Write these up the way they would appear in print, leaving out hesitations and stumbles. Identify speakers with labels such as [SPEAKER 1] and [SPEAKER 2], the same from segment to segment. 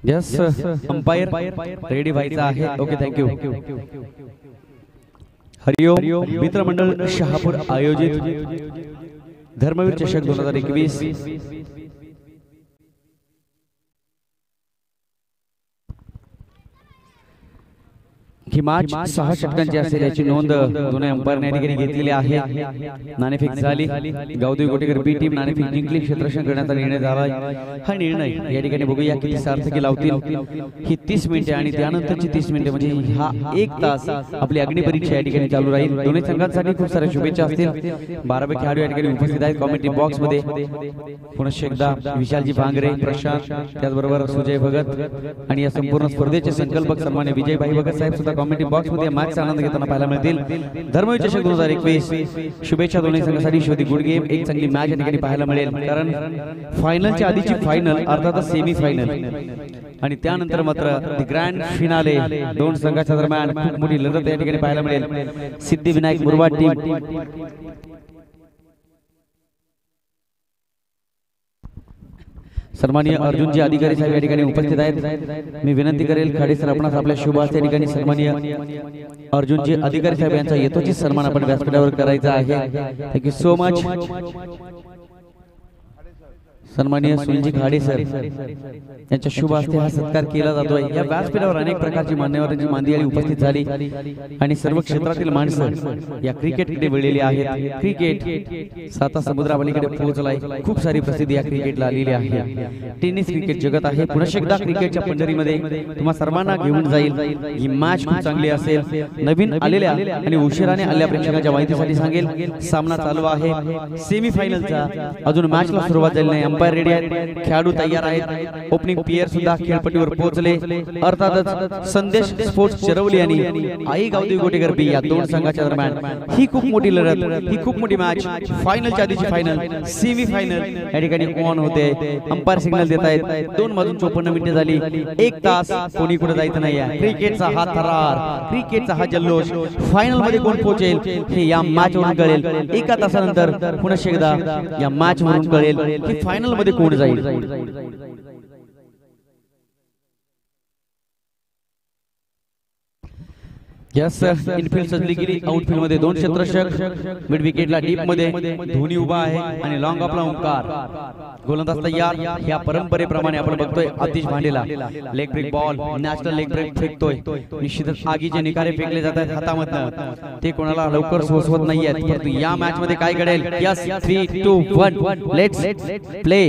[SPEAKER 1] Yes umpire ready व्हायचा आहे. Okay thank you. हरिओम मित्रमंडळ शहापूर आयोजित धर्मवीर चषक 2021 ही मॅच 6 षटकांची असेल याची नोंद दोन्ही अंपायरने या ठिकाणी घेतलेली आहे. नाणेफेक झाली. गावदेवी गोटेकर बी टीम नाणेफेक जिंकली. क्षेत्ररक्षण करण्याचा निर्णय झाला. हा निर्णय या ठिकाणी बघूया किती सार्थकी लावतील. ही 30 मिनिटे आणि त्यानंतरची 30 मिनिटे म्हणजे हा 1 तास आपली अग्निपरीक्षा या ठिकाणी चालू राहील. दोन्ही संघांसाठी खूप साऱ्या शुभेच्छा असतील. 12 खेळाडू या ठिकाणी उपस्थित आहेत कॉमेंट्री बॉक्स मध्ये. पुनश्च एकदा विशालजी भांगरे, प्रशांत, त्याचबरोबर सुजय भगत आणि या संपूर्ण स्पर्धेचे संकल्पक सन्मान्य विजयभाई भगत साहेब सुद्धा कॉमेंट्री बॉक्स मध्ये मॅचचा आनंद घेताना पाहायला मिळतील. धर्मवीर चषक 2021 शुभेच्छा दोन्ही संघांसाठी. शेवटी गुड गेम, एक चांगली मॅच या ठिकाणी पाहायला मिळेल. कारण फायनलच्या आधीची फायनल अर्थातच सेमी फायनल आणि त्यानंतर मात्र द ग्रँड फिनाले दोन संघांच्या दरम्यान खूप मोठी लढत या ठिकाणी पाहायला मिळेल. सिद्धिविनायक मुरबाड टीम सन्माननीय अर्जुनजी अधिकारी साहेब या ठिकाणी उपस्थित आहेत. मी विनंती करेल खाडे सर आपणास आपल्या शुभ हस्ते या ठिकाणी सन्माननीय अर्जुनजी अधिकारी साहेब यांचा यथोचित सन्मान आपण व्यासपीठावर करायचा आहे. Thank you so much. सन्माननीय सुनीलजी खाडे सर यांच्या शुभ हस्ते हा सत्कार केला जातोय. या व्यासपीठावर अनेक प्रकारची मान्यवरांची मांदियाळी उपस्थित झाली आणि सर्व क्षेत्रातील माणसं या क्रिकेटकडे वळलेली आहेत. क्रिकेट साता समुद्रापलीकडे पोहोचलाय. खूप सारी प्रसिद्धी या क्रिकेटला आलेली आहे. टेनिस क्रिकेट जगत आहे. पुन्हा एकदा क्रिकेटच्या पंढरीमध्ये तुम्हा सर्वांना घेऊन जाईल. ही मॅच खूप चांगली असेल. नवीन आलेल्या आणि उशिराने आलेल्या प्रेक्षकांच्या माहितीसाठी सांगेल सामना चालू आहे. सेमी फायनलचा अजून मॅचला सुरुवात झाली नाही. अंपायर रेडी आहेत. खेळाडू तयार आहेत. ओपनिंग प्लेयर सुद्धा खेळपट्टीवर पोहोचले. अर्थातच संदेश स्पोर्ट्स चिरवली आणि आई गावदेवी गोटेकर बी या दोन संघाच्या दरम्यान ही खूप मोठी लढत, ही खूप मोठी मॅच. फायनलच्या आधीची फायनल, सेमी फायनल या ठिकाणी ऑन होते. अंपायर सिग्नल देत आहेत. 2:54 मिनिटे झाली. 1 तास कोणी कुठे जायचं नाही. क्रिकेटचा हा थरार, क्रिकेटचा हा जल्लोष फायनल मध्ये कोण पोहोचेल हे या मॅच वरून कळेल. 1 तासानंतर पुन्हा एकदा या मॅच वरून कळेल की फायनल मध्ये कोण जाईल. यस इनफिल्ड सजली गेली. आउटफील्ड मध्ये 2 क्षेत्ररक्षक. मिड विकेटला डीप मध्ये धोनी उभा आहे आणि लॉंग ऑफला ओंकार. गोलंदाज तयार. या परंपरेप्रमाणे आपण बघतोय आतिश भांडेला leg break ball, national leg break फेकतोय. निश्चितच आगीचे निकारे फेकले जात आहेत हातामधनं. ते कोणाला लवकर सोसवत नाहीयेत. परंतु या मॅच मध्ये काय घडेल. Yes 3, 2, 1 let's play.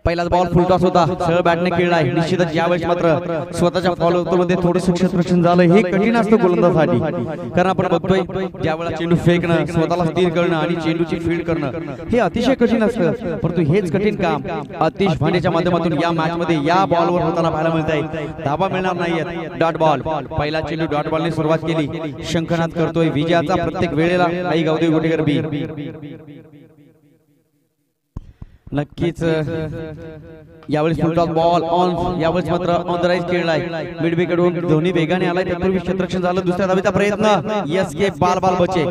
[SPEAKER 1] पहिलाच बॉल फुल टॉस होता. सरळ बॅटने खेळलाय. निश्चितच यावेळेस मात्र स्वतःच्या फॉलोअर मध्ये थोडं क्षेत्ररक्षण झालं. हे कठीण असतं गोलंदाजासाठी. कारण आपण बघतोय ज्यावेळेला चेंडू फेकणं, स्वतःला स्थिर करणं आणि चेंडूची फील्ड करणं हे अतिशय कठीण असतं. परंतु हेच कठीण काम आतिश भांडेच्या माध्यमातून या मॅच मध्ये या बॉलवर होताना पाहायला मिळत आहे. धाबा मिळणार नाहीयेत. Dot ball. पहिला चेंडू डॉट बॉलने सुरुवात केली. शंखनाद करतोय विजयाचा प्रत्येक वेळेला आई गावदेवी गोटेकर बी. नक्कीच यावेळेस फुल टॉस बॉल ऑन. यावेळेस मात्र ऑन द राईज खेळलाय. मिड विकेटवरून धोनी वेगाने आलाय. त्यापूर्वी क्षेत्ररक्षण झालं. दुसऱ्या धावेचा प्रयत्न. एसके बाल बचे.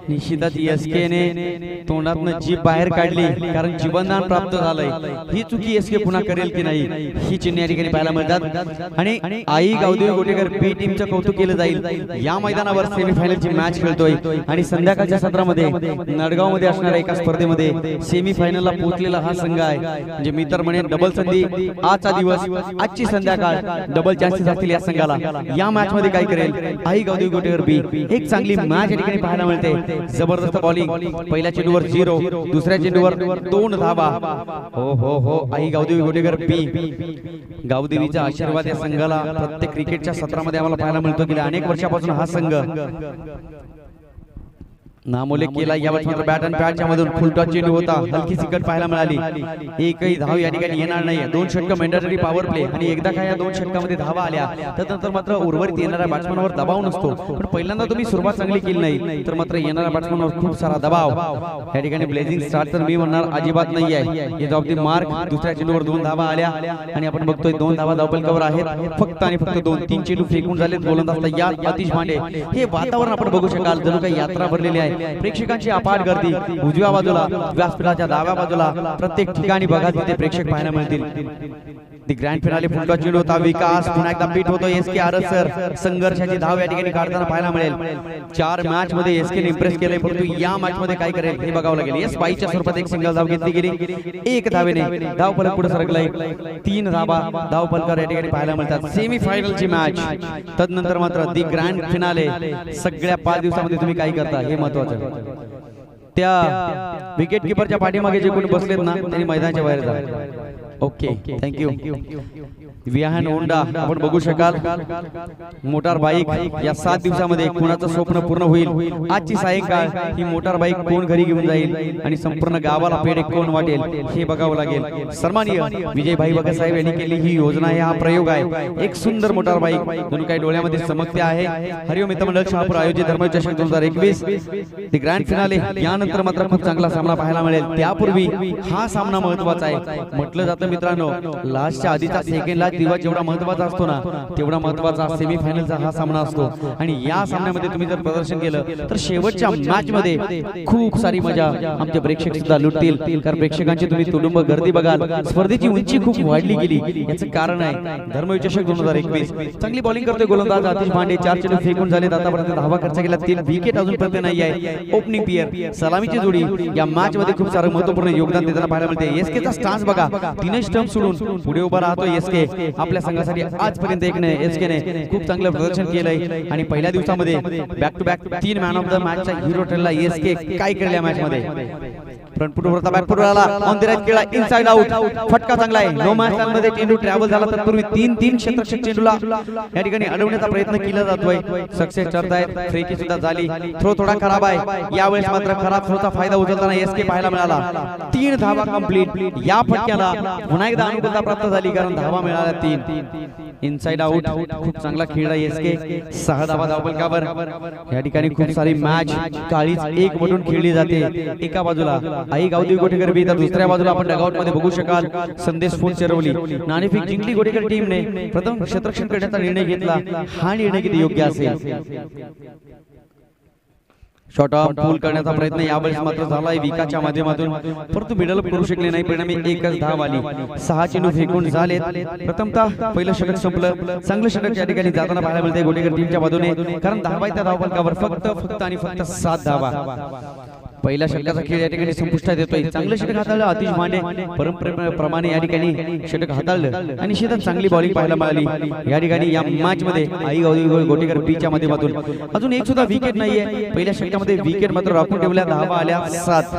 [SPEAKER 1] निश्चितच एसके ने तोंडातनं जीभ बाहेर काढली कारण जीवनदान प्राप्त झालंय. ही चुकी एसके पुन्हा करेल की नाही ही चिन्ह या ठिकाणी पाहायला मिळतात. आणि आई गावदेवी गोटेकर बी टीमचं कौतुक केलं जाईल. या मैदानावर सेमीफायनलची मॅच खेळतोय आणि संध्याकाळच्या सत्रामध्ये नडगाव मध्ये असणाऱ्या एका स्पर्धेमध्ये सेमीफायनलला पोहोचलेला हा संघ आहे. म्हणजे मी तर म्हणेन डबल संधी. आजचा दिवस, आजची संध्याकाळ डबल चान्सेस असतील या संघाला. या मॅच मध्ये काय करेल आई गावदेवी गोटेकर बी. एक चांगली मॅच या ठिकाणी पाहायला मिळते. जबरदस्त बॉलिंग. पहिल्या चेंडूवर 0, दुसऱ्या चेंडूवर 2 धावा. हो हो हो आई गावदेवी गोटेकर बी. गावदेवीचा आशीर्वाद या संघाला प्रत्येक क्रिकेटच्या सत्रामध्ये आम्हाला पाहायला मिळतो. गेल्या अनेक वर्षापासून हा संघ नामोल्लेख केला. यावेळेस मात्र बॅट अँड पॅडच्या मधून फुल टॉस चेंडू होता. हलकी सिकट पाहायला मिळाली. एकही धाव या ठिकाणी येणार नाही. 2 षटक मॅन्डेटरी पॉवर प्ले आणि एकदा काय या 2 षटकामध्ये धावा आल्या त्यानंतर मात्र उर्वरित येणाऱ्या बॅट्समनवर दबाव नसतो. पण पहिल्यांदा तुम्ही सुरुवात चांगली केली नाही तर मात्र येणाऱ्या बॅट्समनवर खूप सारा दबाव. या ठिकाणी ब्लेझिंग स्टार्ट तर मी म्हणणार अजिबात नाही आहे. Is off the mark. दुसऱ्या चेंडूवर 2 धावा आल्या आणि आपण बघतोय 2 धावा धावफलकावर आहेत. फक्त आणि फक्त 2. 3 चेंडू फेकून झाले. गोलंदाज तयार आतिश भांडे. हे वातावरण आपण बघू शकाल जणू काही यात्रा भरलेली आहे. आहे. प्रेक्षकांची अपाट गर्दी उजव्या बाजूला, व्यासपीठाच्या डाव्या बाजूला प्रत्येक ठिकाणी बघा तिथे प्रेक्षक पाहायला मिळतील. ती ग्रँड फिनाले फुटबॉल चेंडू होता. विकास पुन्हा एकदा बीट होतो. एसके आरस सर संघर्षाची धाव या ठिकाणी काढताना पाहायला मिळेल. 4 मॅच मध्ये एसके ने इम्प्रेस केले, परंतु या मॅच मध्ये काय करेल हे बघावं लागेल. एस बाईच्या स्वरूपात एक सिंगल धाव घेतली गेली. 1 धावेने धाव फलक पुढे सरकलाय. 3 धावा धाव फलकावर या ठिकाणी पाहायला मिळतात. सेमी फायनलची मॅच. तदनंतर मात्र दी ग्रँड फिनाले. सगळ्या 5 दिवसामध्ये तुम्ही काय करता हे महत्वाचं. त्या विकेट किपरच्या पाठीमागे जे कोणी बसलेत ना त्यांनी मैदानाच्या बाहेर जा. Okay, thank you. विहान होंडा आपण बघू शकाल. मोटार बाईक या 7 दिवसामध्ये कुणाचं स्वप्न पूर्ण होईल. आजची सायंकाळ ही मोटार बाईक कोण घरी घेऊन जाईल आणि संपूर्ण गावाला पेढे कोण वाटेल हे बघावं लागेल. सन्माननीय विजयभाई भगतसाहेब यांनी केली ही योजना आहे, हा प्रयोग आहे. एक सुंदर मोटार बाईक दोन काही डोळ्यामध्ये चमकते आहे. हरिओम मित्रमंडळ शहापूर आयोजित धर्मचषक 2021 दी ग्रँड फिनाले. यानंतर मात्र खूप चांगला सामना पाहायला मिळेल. त्यापूर्वी हा सामना महत्वाचा आहे. म्हटलं जातं मित्रांनो, लास्टच्या आधीचा सेकंडला दिवस जेवढा महत्वाचा असतो ना तेवढा महत्वाचा सेमी फायनलचा हा सामना असतो. आणि या सामन्यामध्ये तुम्ही जर प्रदर्शन केलं तर शेवटच्या मॅच मध्ये खूप सारी मजा आमचे प्रेक्षक सुद्धा लुटतील. कारण प्रेक्षकांची तुम्ही तुडुंब गर्दी बघाल. स्पर्धेची उंची खूप वाढली गेली. याचं कारण आहे धर्मचषक 2021. चांगली बॉलिंग करतोय गोलंदाज आतिश भांडे. 4 चेंडू फेकून झालेत. आतापर्यंत धावा खर्च केला. 3 विकेट अजूनपर्यंत नाही आहे. ओपनिंग पेयर सलामीची जोडी या मॅच मध्ये खूप सारं महत्वपूर्ण योगदान देताना पाहायला मिळते. एसकेचा स्टान्स बघा. 3 स्टंप सोडून पुढे उभा राहतो एसके. आपल्या संघासाठी आजपर्यंत एसकेने खूप चांगलं प्रदर्शन केलंय आणि पहिल्या दिवसामध्ये back to back 3 man of the मॅचचा हिरो ठरला एसके. काय केलं या मॅच मध्ये? फ्रंट फुट होता, बॅक फुट आला, ऑन द राईट केला, इनसाइड आउट. फटका चांगला आहे. नो मॅच मध्ये चेंडू ट्रॅव्हल झाला. तत्पूर्वी 3 क्षेत्ररक्षक चेंडूला या ठिकाणी अडवण्याचा प्रयत्न केला जातोय. सक्सेस ठरतायत. फ्रीकी सुद्धा झाली. थ्रो थोडा खराब आहे. यावेळेस मात्र खराब थ्रोचा फायदा उचलताना एसके पाहायला मिळाला. 3 धावा कंप्लीट. या फटक्याला पुन्हा एकदा अनुकूलता प्राप्त झाली कारण धावा मिळाल्या 3. Inside out. खूप चांगला खेळला एसके. 6 धावा धावफलकावर. या ठिकाणी खूप सारी मॅच काळीच 1 मधून खेळली जाते. एका बाजूला आई गावदेवी गोटेकर बी, तर दुसऱ्या बाजूला आपण डगआउट मध्ये बघू शकाल संदेश फुल चेरवली. नाणेफेक जिंकली गोटेकर टीमने. प्रथम क्षेत्ररक्षण करण्याचा निर्णय घेतला. हा निर्णय किती योग्य असेल? शॉर्ट ऑफ पूल करण्याचा प्रयत्न यावेळेस मात्र झालाय विकासच्या माध्यमातून, परंतु मिडल करू शकले नाही. परिणामी एकच धाव आली. 6 चेंडू फेकून झालेत. प्रथमतः पहिलं षटक संपलं. चांगलं षटक या ठिकाणी जाताना पाहायला मिळते गोटेकर टीमच्या बाजूने. कारण धावायच्या धावफलकावर फक्त आणि फक्त 7 धावा. पहिल्या षटकाचा खेळ या ठिकाणी संपुष्टात येतोय. चांगलं षटक हाताळलं आतिश भांडे. परंपरेप्रमाणे या ठिकाणी षटक हाताळलं आणि शेतात चांगली बॉलिंग पाहायला मिळाली. या ठिकाणी या मॅच मध्ये आई गावदेवी गोटेकर बीच्या माध्यमातून अजून एक सुद्धा विकेट नाहीये. पहिल्या षटकामध्ये विकेट मात्र राखून ठेवल्या. धावा आल्या 7.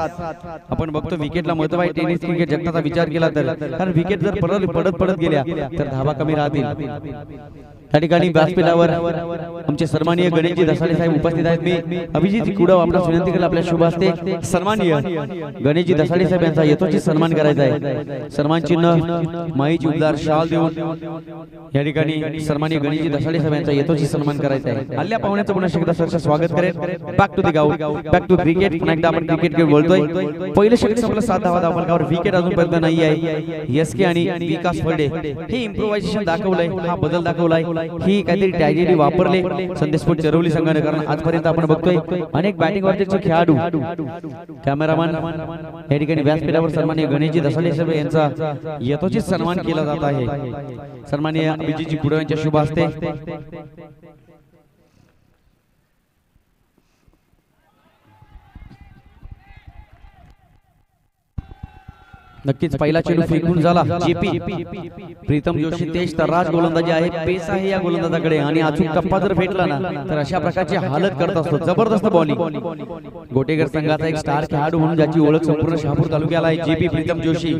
[SPEAKER 1] आपण बघतो विकेटला महत्व आहे टेनिस क्रिकेट जगताचा विचार केला तर, कारण विकेट जर पडत गेल्या तर धावा कमी राहतील. या ठिकाणी व्यासपीठावर आमचे सन्माननीय गणेशजी दसाडे साहेब उपस्थित आहेत. मी अभिजित कुडव आपल्याला विनंती केली आपल्या शुभ हस्ते सन्माननीय गणेशजी दसाडे साहेब यांचा यथोचित सन्मान करायचा आहे. सन्मान चिन्ह माईची उबदार शाल देऊन या ठिकाणी सन्माननीय गणेशजी दसाडे साहेब यांचा यथोचित सन्मान करायचा आहे. हल्ल्या पाहुण्याचं पुन्हा एकदा सरचं स्वागत करेल. बॅक टू द गाऊट, बॅक टू क्रिकेट. पुन्हा एकदा आपण क्रिकेट घेऊन बोलतोय. पहिलं षटक संपलं 7 धावा धावफलकावर. विकेट अजूनपर्यंत नाही आहे. एसके आणि विकास फळडे हे इम्प्रोव्हायझेशन दाखवलंय. हा बदल दाखवलाय. ही काहीतरी ट्रॅजेडी वापरले संदेशपूर चरवली संघाने. कारण आजपर्यंत आपण बघतोय अनेक बॅटिंग वरचे खेळाडू. कॅमेरामॅन या ठिकाणी व्यासपीठावर सन्माननीय गणेशजी दसाडे साहेब यांचा यथोचित सन्मान केला जात आहे. सन्माननीय अभिजितजी कुडव यांच्या शुभ हस्ते. नक्कीच पहिला चेंडू फेकून झाला. जेपी प्रीतम जोशी तेज तर्राज गोलंदाजी आहे. पेस आहे या गोलंदाजाकडे आणि अचूक टप्पा जर भेटला ना तर अशा प्रकारची हालत करत असतो. जबरदस्त बॉलिंग. गोटेकर संघाचा एक स्टार खेळाडू म्हणून ज्याची ओळख संपूर्ण शहापूर तालुक्याला आहे. जेपी प्रीतम जोशी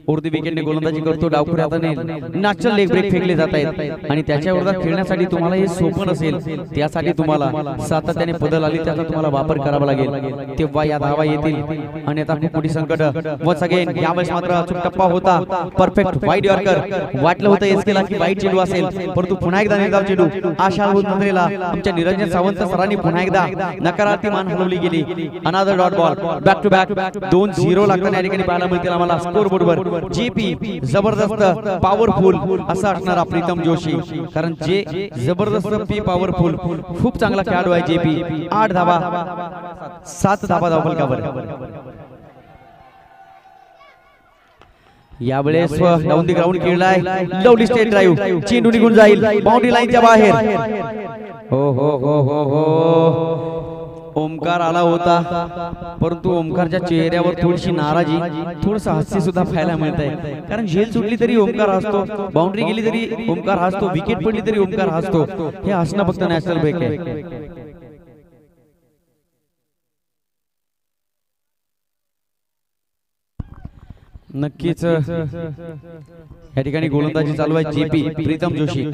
[SPEAKER 1] उर्दी विकेटने गोलंदाजी करतो. डावखुऱ्या हाताने नॅचरल लेग ब्रेक फेकले जात आहेत आणि त्याच्या विरोधात खेळण्यासाठी तुम्हाला हे सोपं नसेल. त्यासाठी तुम्हाला सातत्याने बदल आली त्याचा तुम्हाला वापर करावा लागेल. तेव्हा या धावा येतील आणि आता खूप मोठी संकट वन्स अगेन यावेळेस मात्र अचूक टप्पा होता परफेक्ट वाईड यॉर्कर वाटलं होतं एसकेला की वाईड चेंडू असेल परंतु पुन्हा एकदा निर्धाव चेंडू आशा होत नसलेला आमच्या निरंजन सावंत सरांनी पुन्हा एकदा नकारार्थी मान हलवली गेली another dot ball back to back 2-0 लागताना या ठिकाणी पाहायला मिळतील आम्हाला स्कोर बोर्डवर जेपी जबरदस्त पॉवरफुल असा असणारा प्रीतम जोशी कारण जे जबरदस्त पी पॉवरफुल खूप चांगला खेळाडू आहे जेपी 8 धावा 7 धावा धावफलकावर यावेळेस डाऊन दी ग्राउंड खेळलाय लवली स्टेट ड्राइव्ह चेंडू निघून जाईल बाउंड्री लाईनच्या बाहेर हो हो हो हो हो ओमकार आला होता परंतु ओमकारच्या चेहऱ्यावर थोडीशी नाराजी थोडंसं हास्य सुद्धा पाहायला मिळत आहे कारण झेल सुटली तरी ओमकार हसतो बाउंड्री गेली तरी ओमकार हसतो विकेट पडली तरी ओमकार हसतो हे हसणं फक्त नॅशनल ब्रेक आहे नक्कीच या ठिकाणी गोलंदाजी चालू आहे जेपी प्रीतम जोशी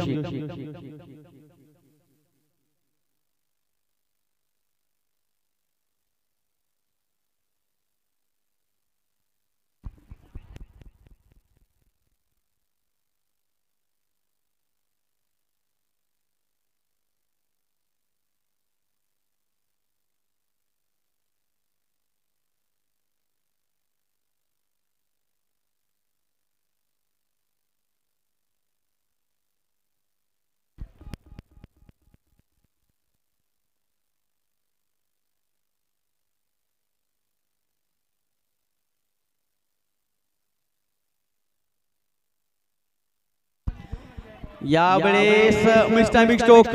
[SPEAKER 1] यावेळेस मिस्टामिक स्ट्रोक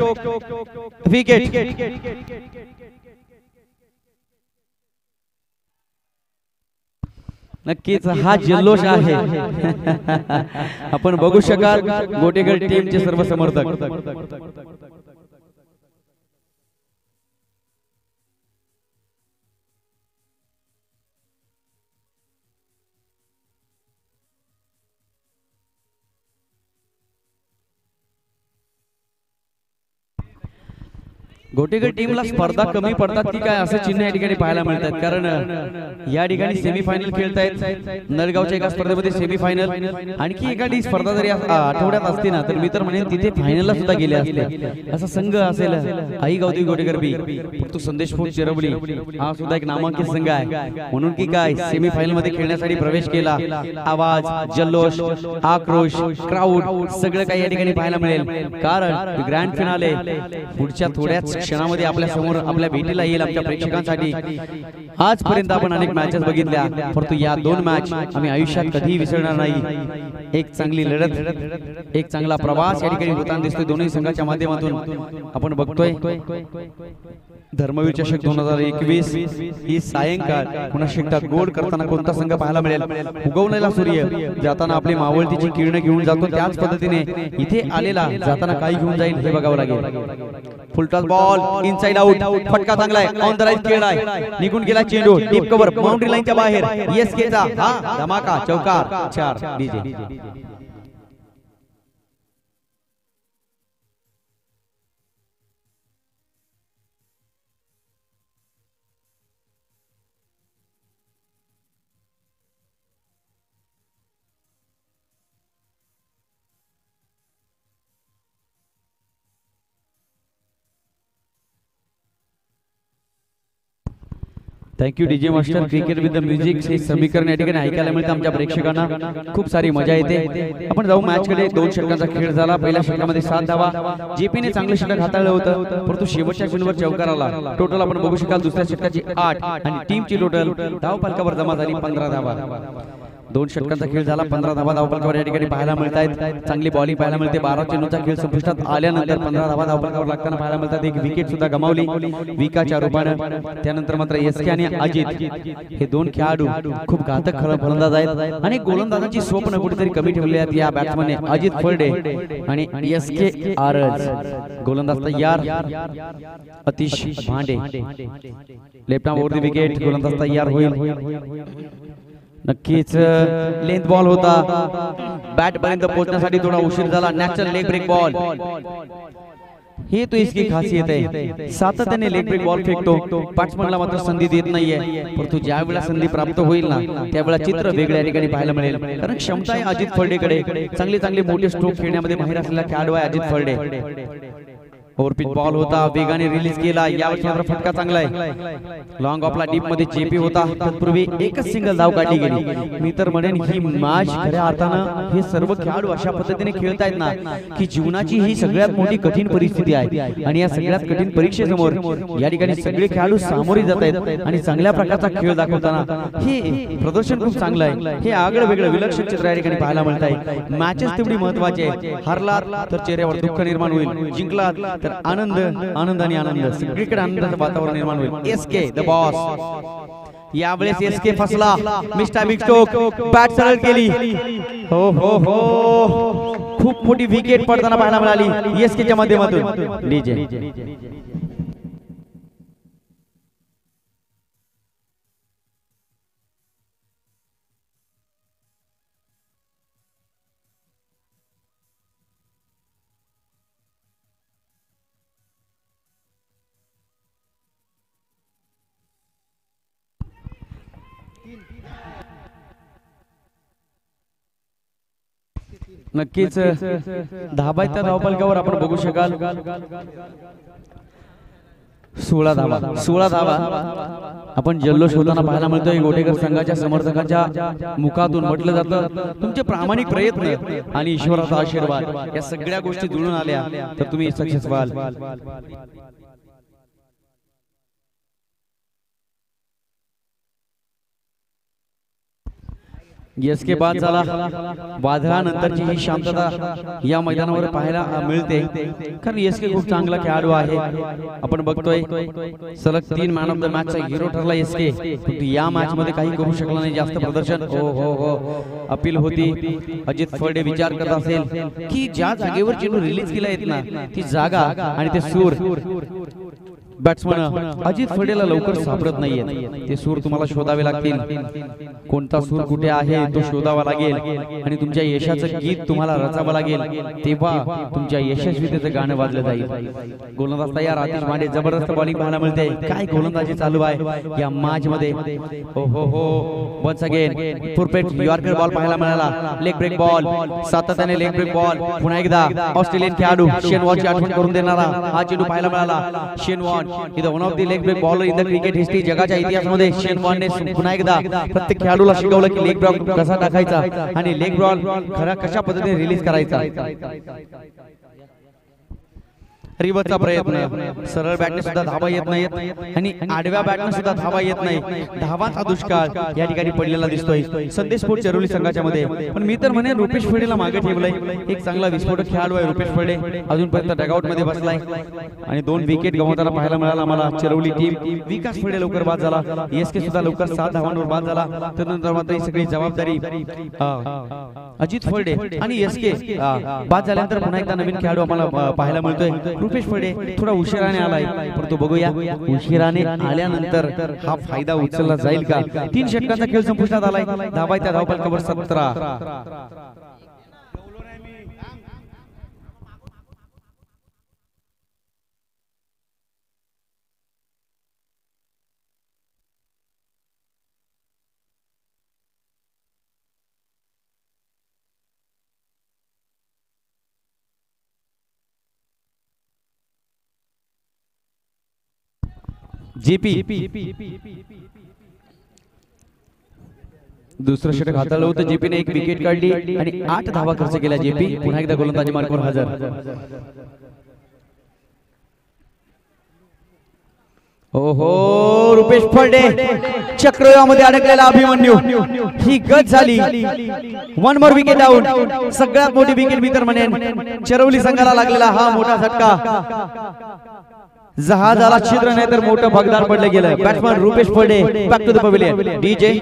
[SPEAKER 1] विकेट नक्कीच हा जल्लोष आहे आपण बघू शकाल गोटेगड टीमचे सर्व समर्थक गोटेगड टीमला स्पर्धा कमी पडतात की काय असे चिन्ह या ठिकाणी पाहायला मिळतात कारण या ठिकाणी सेमीफायनल खेळतायत नळगावच्या एका स्पर्धेमध्ये सेमीफायनल आणखी एखादी स्पर्धा जरी आठवड्यात असते ना तर मी तर म्हणेन तिथे फायनलला सुद्धा गेले असते असा संघ असेल आई गावदेवी गोटेकर बी परंतु संदेश फोर्ट चिरवली हा सुद्धा एक नामांकित संघ आहे म्हणून की काय सेमीफायनल मध्ये खेळण्यासाठी प्रवेश केला आवाज जल्लोष आक्रोश क्राऊड सगळं काही या ठिकाणी पाहायला मिळेल कारण ग्रँड फिनाले पुढच्या थोड्याच क्षणामध्ये आपल्या समोर आपल्या भेटीला येईल आमच्या प्रेक्षकांसाठी आजपर्यंत आपण अनेक मॅचेस बघितल्या परंतु या 2 मॅच आम्ही आयुष्यात कधीही विसरणार नाही एक चांगली लढत एक चांगला प्रवास या ठिकाणी होताना दिसतोय दोन्ही संघाच्या माध्यमातून आपण बघतोय धर्मवीर चषक 2021 ही सायंकाळ पुन्हा शिकता गोड करताना कोणता संघ पाहायला मिळेल उगवलेला सूर्य जाताना आपली मावळतीची किरण घेऊन जातो त्याच पद्धतीने इथे आलेला जाताना काय घेऊन जाईल हे बघावं लागेल फुल टॉस बॉल इनसाइड आउट फटका चांगलाय ऑन द राईट खेळलाय निघून गेला चेंडू डीप कव्हर बाउंड्री लाईनच्या बाहेर एसकेचा हा धमाका चौकार 4 DJ thank you DJ master cricket with the music हे समीकरण या ठिकाणी ऐकायला मिळतं आमच्या प्रेक्षकांना खूप सारी मजा येते आपण जाऊ मॅच कडे 2 षटकांचा खेळ झाला पहिल्या षटकामध्ये 7 धावा जेपीने चांगले षटक हाताळलं होतं परंतु शेवटच्या चेंडूवर चौकार आला टोटल आपण बघू शकाल दुसऱ्या षटकाची 8 आणि टीमची टोटल धावफलकावर जमा झाली 15 धावा 2 षटकांचा खेळ झाला 15 धावा धावफलकावर या ठिकाणी पाहायला मिळतात चांगली बॉलिंग पाहायला मिळते 12 चेंडूचा खेळ संपुष्टात आल्यानंतर 15 धावा धावफलकावर लागताना पाहायला मिळतात एक विकेट सुद्धा गमावली विकाच्या रूपाने त्यानंतर मात्र एसके आणि अजित हे 2 खेळाडू खूप घातक फलंदाज आहेत आणि गोलंदाजाची स्वप्न कुठेतरी कमी ठेवली आहेत या बॅट्समनने अजित फर्डे आणि एसके आरज गोलंदाज तयार अतिश भांडे left arm over the wicket गोलंदाज तयार होईल नक्कीच लेंथ बॉल होता बॅट पर्यंत पोहोचण्यासाठी थोडा उशीर झाला नॅचरल लेग ब्रेक बॉल हे तो इसकी खासियत आहे, सातत्याने लेग ब्रेक बॉल फेकतो, बॅट्समनला मात्र संधी देत नाहीये, परंतु ज्या वेळेला संधी प्राप्त होईल ना त्यावेळेला चित्र वेगळ्या ठिकाणी पाहायला मिळेल, कारण क्षमता आहे अजित फर्डेकडे, चांगले चांगले मोठे स्ट्रोक खेळण्यामध्ये माहिर असलेला खेळाडू आहे अजित फर्डे। ओव्हरपिच बॉल होता, वेगाने रिलीज केला, यावेळी मात्र फटका चांगला आहे, लॉंग ऑफला डीप मध्ये जेपी होता, तत्पूर्वी एकच सिंगल धाव काढली गेली। मी तर म्हणेन ही मॅच खऱ्या अर्थानं हे सर्व खेळाडू अशा पद्धतीने खेळतायत ना की जीवनाची ही सगळ्यात मोठी कठीण परिस्थिती आहे, आणि या सगळ्यात कठीण परीक्षेसमोर या ठिकाणी सगळे खेळाडू सामोरे जात आहेत आणि चांगल्या प्रकारचा खेळ दाखवताना हे प्रदर्शन खूप चांगलं आहे, हे आगळं वेगळं विलक्षण चित्र या ठिकाणी पाहायला मिळत आहे। मॅचेस तेवढी महत्वाची आहे, हरलात तर चेहऱ्यावर दुःख निर्माण होईल, जिंकलात तर आनंद आनंद आणि आनंद, सगळीकडे आनंदाचं वातावरण निर्माण होईल। एसके द बॉस, यावेळेस एसके फसला, मिस्टर बिग स्ट्रोक, बॅट सरळ केली, हो हो हो, खूप मोठी विकेट पडताना पाहायला मिळाली एसके च्या माध्यमातून। डीजे नक्कीच धाबा त्या धावपलकावर आपण बघू शकाल 16 धावा, 16 धावा आपण जल्लोष होताना पाहायला मिळतोय। गोटेकर संघाच्या समर्थकांच्या मुखातून म्हटलं जातं तुमचे प्रामाणिक प्रयत्न आणि ईश्वराचा आशीर्वाद या सगळ्या गोष्टी जुळून आल्या तर तुम्ही सक्सेस व्हाल। इसके बाद झाला वादळानंतरची ही शांतता या मैदानावर पाहायला मिळते, कारण एसके खूप चांगला खेळाडू आहे। आपण बघतोय सलग 3 मॅन ऑफ द मॅच चा हिरो ठरला एसके, परंतु या मॅच मध्ये काही करू शकला नाही जास्त प्रदर्शन। हो हो हो, अपील होती, अजित फर्डे विचार करत असेल की ज्या जागेवर चेंडू रिलीज केला येत ना ती जागा आणि ते सूर बॅट्समन अजित फर्डेला लवकर सापडत नाहीये, ते सूर तुम्हाला शोधावे लागतील, कोणता सूर कुठे आहे तो शोधावा लागेल आणि तुमच्या यशाचं गीत तुम्हाला रचावं लागेल, तेव्हा तुमच्या यशस्वीतेचं गाणं वाजलं जाईल। गोलंदाज तयार, आतिश मांडे जबरदस्त बॉलिंग पाहायला मिळते, काय गोलंदाजी चालू आहे या मॅच मध्ये। हो हो हो, once again perfect yorker ball पाहायला मिळाला, लेग ब्रेक बॉल, सातत्याने लेग ब्रेक बॉल, पुन्हा एकदा ऑस्ट्रेलियन खेळाडू शेन वॉनची आठवण करून देणारा हा चेंडू पाहायला मिळाला। Shane Warne is one of the leg break bowler in the cricket history, जगाच्या इतिहासामध्ये शेन वॉनने पुन्हा एकदा प्रत्येक खेळाडूला शिकवलं की लेग ब्रेक कसा टाकायचा आणि लेग बॉल खरा कशा पद्धतीने रिलीज करायचा। रिवर्सचा प्रयत्न, सरळ बॅटने सुद्धा धावा येत नाहीत आणि आडव्या बॅटने सुद्धा धावा येत नाही, धावांचा दुष्काळ या ठिकाणी पडलेला दिसतोय संदेश स्पोर्ट चरोली संघाच्या मध्ये। पण मी तर म्हणेन रुपेश फर्डेला मागे ठेवलंय, एक चांगला विस्फोटक खेळाडू आहे रुपेश फर्डे, अजूनपर्यंत डगआउट मध्ये बसलाय आणि 2 विकेट गमावताना पाहायला मिळाला मला चरोली टीम। विकास फर्डे लवकर बाद झाला, एसके सुद्धा लवकर 7 धावांवर बाद झाला, त्यानंतर मात्र ही सगळी जबाबदारी अजित फर्डे आणि एसके बाद झाल्यानंतर पुन्हा एकदा नवीन खेळाडू आम्हाला पाहायला मिळतोय रुपेश फर्डे। थोडा उशिराने आलाय, परंतु बघूया उशिराने आल्यानंतर हा फायदा उचलला जाईल का। 3 षटकांचा खेळ संपुष्टात आलाय, धावा त्या धावपलकावर 17। जेपी दुसरं षटक हाताळलं होतं, जेपीने 1 विकेट काढली आणि 8 धावा खर्च केल्या। जेपी पुन्हा एकदा गोलंदाजी मार्गावर हजर। ओहो, रुपेश फर्डे चक्रव्यूहामध्ये अडकलेला अभिमन्यू, ही गत झाली, 1 मोर विकेट आउट। सगळ्यात मोठी विकेट मी तर म्हणेन चरवली संघाला लागलेला हा मोठा झटका, जहाजाला छिद्र नाही तर मोठं भगदार पडलं गेलं। Batsman Rupesh Farde back to the pavilion. DJ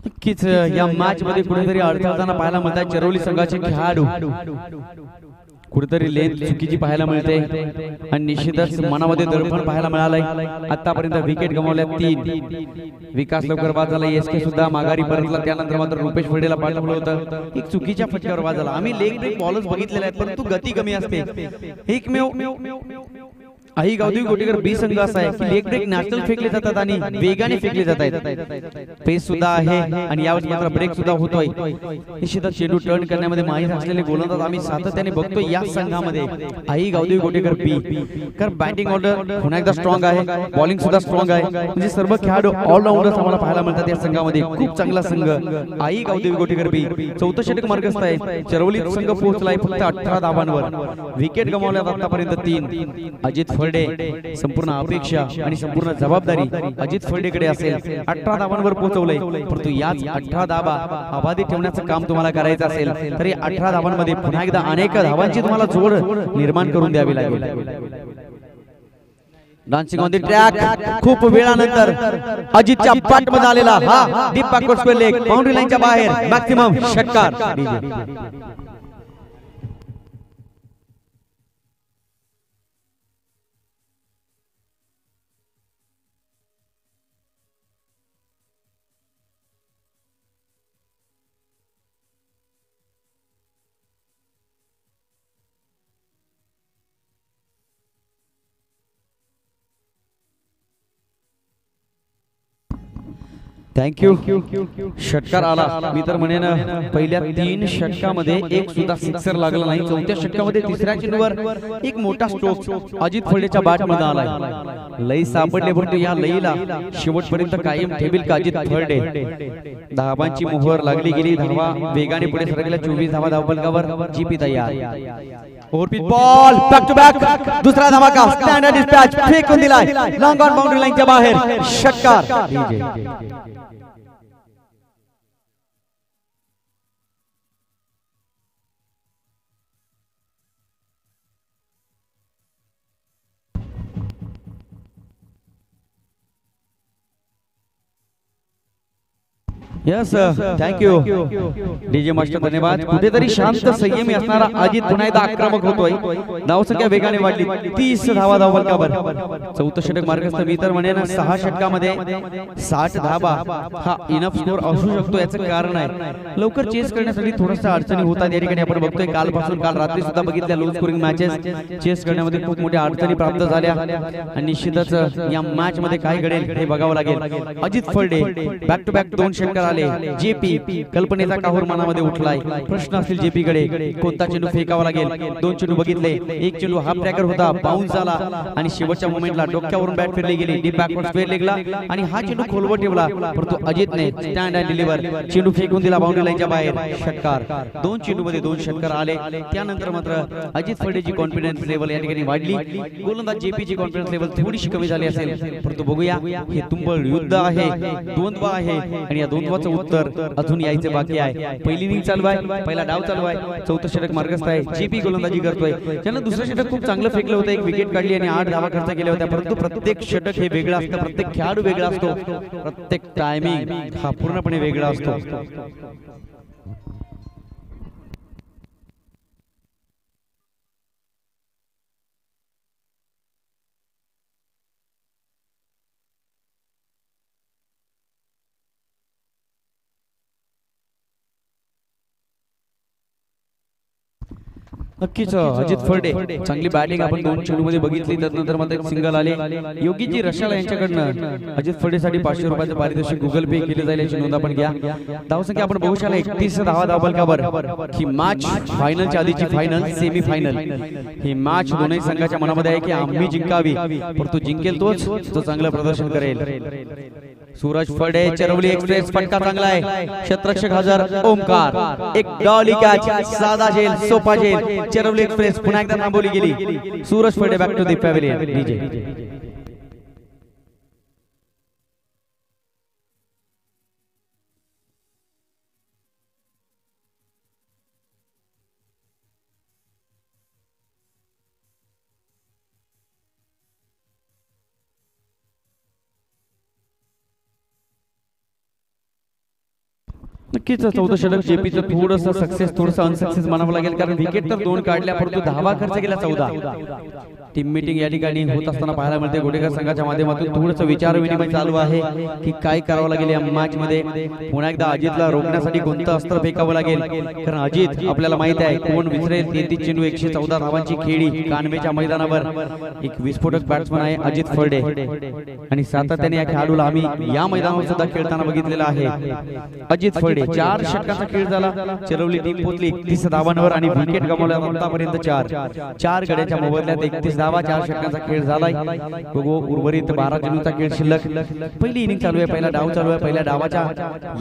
[SPEAKER 1] नक्कीच या मॅच मध्ये कुठेतरी अडथळताना पाहायला मिळतात चरवली संघाचे खेळाडू, कुठेतरी लेन चुकीची पाहायला मिळते आणि निश्चितच मनामध्ये दडपण पाहायला मिळालंय. आतापर्यंत विकेट गमावल्या 3. विकास लवकर बाद झाला, एसके सुद्धा माघारी परतला, त्यानंतर मात्र रुपेश फडेला पाठवलं होतं. एक चुकीच्या फटक्यावर बाद झाला. आम्ही लेग ब्रेक बॉलच बघितलेले आहेत परंतु गती कमी असते. एकमेव आई गावदेवी गोटेकर बी संघ असा आहे की लेग ब्रेक नॅशनल फेकले जातात आणि वेगाने फेकले जात आहेत. पेस सुद्धा आहे आणि यावर मात्र ब्रेक सुद्धा होतोय. निश्चितच चेंडू टर्न करण्यामध्ये माहिर असलेले गोलंदाज आम्ही सातत्याने बघतोय या संघामध्ये. आई गावदेवी गोटेकर बी, कारण बॅटिंग ऑर्डर पुन्हा एकदा स्ट्रॉंग आहे, बॉलिंग सुद्धा स्ट्रॉंग आहे. म्हणजे सर्व खेळाडू ऑलराऊंडर्स आम्हाला पाहायला मिळतात या संघामध्ये. खूप चांगला संघ आई गावदेवी गोटेकर बी. 4थं षटक मार्गस्थ आहे. चरवली संघ पोहोचलाय फक्त 18 धावांवर. विकेट गमावल्यात आतापर्यंत 3. अजित फर्डे, संपूर्ण अपेक्षा आणि संपूर्ण जबाबदारी अजित फर्डेकडे असेल. 18 धावांवर पोहोचवलंय परंतु याच 18 धावा अबाधित ठेवण्याचं काम तुम्हाला करायचं असेल तर 18 धावांमध्ये पुन्हा एकदा अनेक धावांची तुम्हाला जोड निर्माण करून द्यावी लागेल. डान्सिंग ऑन द ट्रॅक खूप वेळानंतर अजितच्या बॅटमध्ये आलेला हा deep backward square leg boundary लाईनच्या बाहेर मॅक्सिमम षटकार. थँक्यू. षटकार आला. मी तर म्हणेन पहिल्या 3 षटकामध्ये एक सुद्धा सिक्सर लागला नाही. 4थ्या षटकामध्ये तिसऱ्या चेंडूवर एक मोठा स्ट्रोक अजित फर्डेच्या बॅट मध्ये आलाय. लई सापडले परंतु या लईला शेवटपर्यंत कायम ठेवील का अजित फर्डे. धावांची मोहर लागली गेली. धावा वेगाने पुढे सरकल्या. 24 धावा धावफलकावर. जीपी तयार. Overpitch ball back to back. दुसरा धमाका स्टँडर्ड डिस्पॅच फेकून दिलाय लॉंग ऑन बाउंड्री लाईनच्या बाहेर. षटकार. यस थँक्यू डीजे मास्टर, धन्यवाद. कुठेतरी शांत संयमी असणारा अजित पुन्हा एकदा आक्रमक होतोय. धावसंख्या वेगाने वाढली. 30 धावा धावफलकावर. 4थं षटक मार्गस्थ. मी तर म्हणेन 6 षटकामध्ये 60 धावा हा इनफ स्कोर असू शकतो. याचं कारण आहे लवकर चेस करण्यासाठी थोडासा अडचणी होतात या ठिकाणी. आपण बघतोय काल रात्री सुद्धा बघितल्या लो स्कोरिंग मॅचेस. चेस करण्यामध्ये खूप मोठ्या अडचणी प्राप्त झाल्या आणि निश्चितच या मॅच मध्ये काय घडेल हे बघावं लागेल. Ajit Farde back to back 2 षटकार. जेपी कल्पनेचा काहूर मनामध्ये उठलाय. प्रश्न असतील जेपी कडे कोणता चेंडू फेकावा लागेल. 2 चेंडू बघितले. एक चेंडू हाफ ट्रॅकर होता, बाउन्स झाला आणि शेवटच्या मोमेंटला डोक्यावरून बॅट फिरली गेली डीप बॅकवर्ड स्क्वेअर लेगला आणि हा चेंडू खोलवर ठेवला परंतु अजितने स्टँड अँड डिलिव्हर चेंडू फेकून दिला बाउंड्री लाईनच्या बाहेर. षटकार. 2 चेंडू मध्ये 2 षटकार आले. त्यानंतर मात्र अजित फर्डेची कॉन्फिडन्स लेवल या ठिकाणी वाढली. गोलंदाज जेपीची कॉन्फिडन्स लेवल थोडीशी कमी झाली असेल परंतु बघूया हे तुंबळ युद्ध आहे, द्वंद्व आहे आणि या द्वंद्वाचं उत्तर अजून यायचं बाकी आहे. पहिली इनिंग चालू आहे, पहिला डाव चालू आहे. 4थं षटक मार्गस्थ आहे. जेपी गोलंदाजी करतोय. त्यानं दुसरं षटक खूप चांगलं फेकलं होतं. एक विकेट काढली आणि 8 धावा खर्च केल्या होत्या परंतु प्रत्येक षटक हे वेगळं असतं. प्रत्येक खेळाडू वेगळा असतो. प्रत्येक टायमिंग हा पूर्णपणे वेगळा असतो. नक्कीच अजित फर्डे चांगली बॅटिंग आपण 2 चेंडू मध्ये बघितली. त्यानंतर मात्र एक सिंगल आले. योगीजी रशाला यांच्याकडनं अजित फर्डेसाठी 500 रुपयाचं पारितोषिक गुगल पे केले जाईल याची नोंद आपण घ्या. धावसंख्या आपण बघू शकता 31 धावा धावफलकावर. ही मॅच फायनलच्या आधीची फायनल, सेमी फायनल. ही मॅच दोन्ही संघाच्या मनामध्ये आहे की आम्ही जिंकावी परंतु जिंकेल तोच जो चांगलं प्रदर्शन करेल. सूरज फर्डे, चरवली एक्सप्रेस फटका चांगला आहे. क्षेत्ररक्षक हजर ओमकार. एक डॉली कॅच, साधा झेल, सोपा झेल. चरवली एक्सप्रेस पुन्हा एकदा थांबवली गेली. Suraj Farde back to the pavilion. DJ नक्कीच 14 षटक जेपीचं थोडंसं सक्सेस थोडंसं अनसक्सेस म्हणावं लागेल, कारण विकेट तर 2 काढल्या परंतु धावा खर्च केला 14. टीम मीटिंग या ठिकाणी होत असताना पाहायला मिळते. गोटेकर संघाच्या माध्यमातून थोडंसं विचार विनिमय चालू आहे की काय करावं लागेल या मॅच मध्ये. पुन्हा एकदा अजितला रोखण्यासाठी कोणतं अस्त्र फेकावं लागेल, कारण अजित आपल्याला माहित आहे कोण विसरेल. 33 चेंडू 114 धावांची खेळी कानवेच्या मैदानावर. एक विस्फोटक बॅट्समन आहे अजित फर्डे आणि सातत्याने या खेळाडूला आम्ही या मैदानावर सुद्धा खेळताना बघितलेला आहे. अजित फर्डे 4 षटकांचा खेळ झाला. चिरवली टीम पोहोचली 31 धावांवर आणि विकेट गमावल्या आतापर्यंत 4 गड्याच्या मोबदल्यात 31 धावा 4 षटकांचा खेळ झालाय. बघू उर्वरित 12 चेंडूचा खेळ शिल्लक. पहिली इनिंग चालू आहे, पहिला डाव चालू आहे. पहिल्या डावाच्या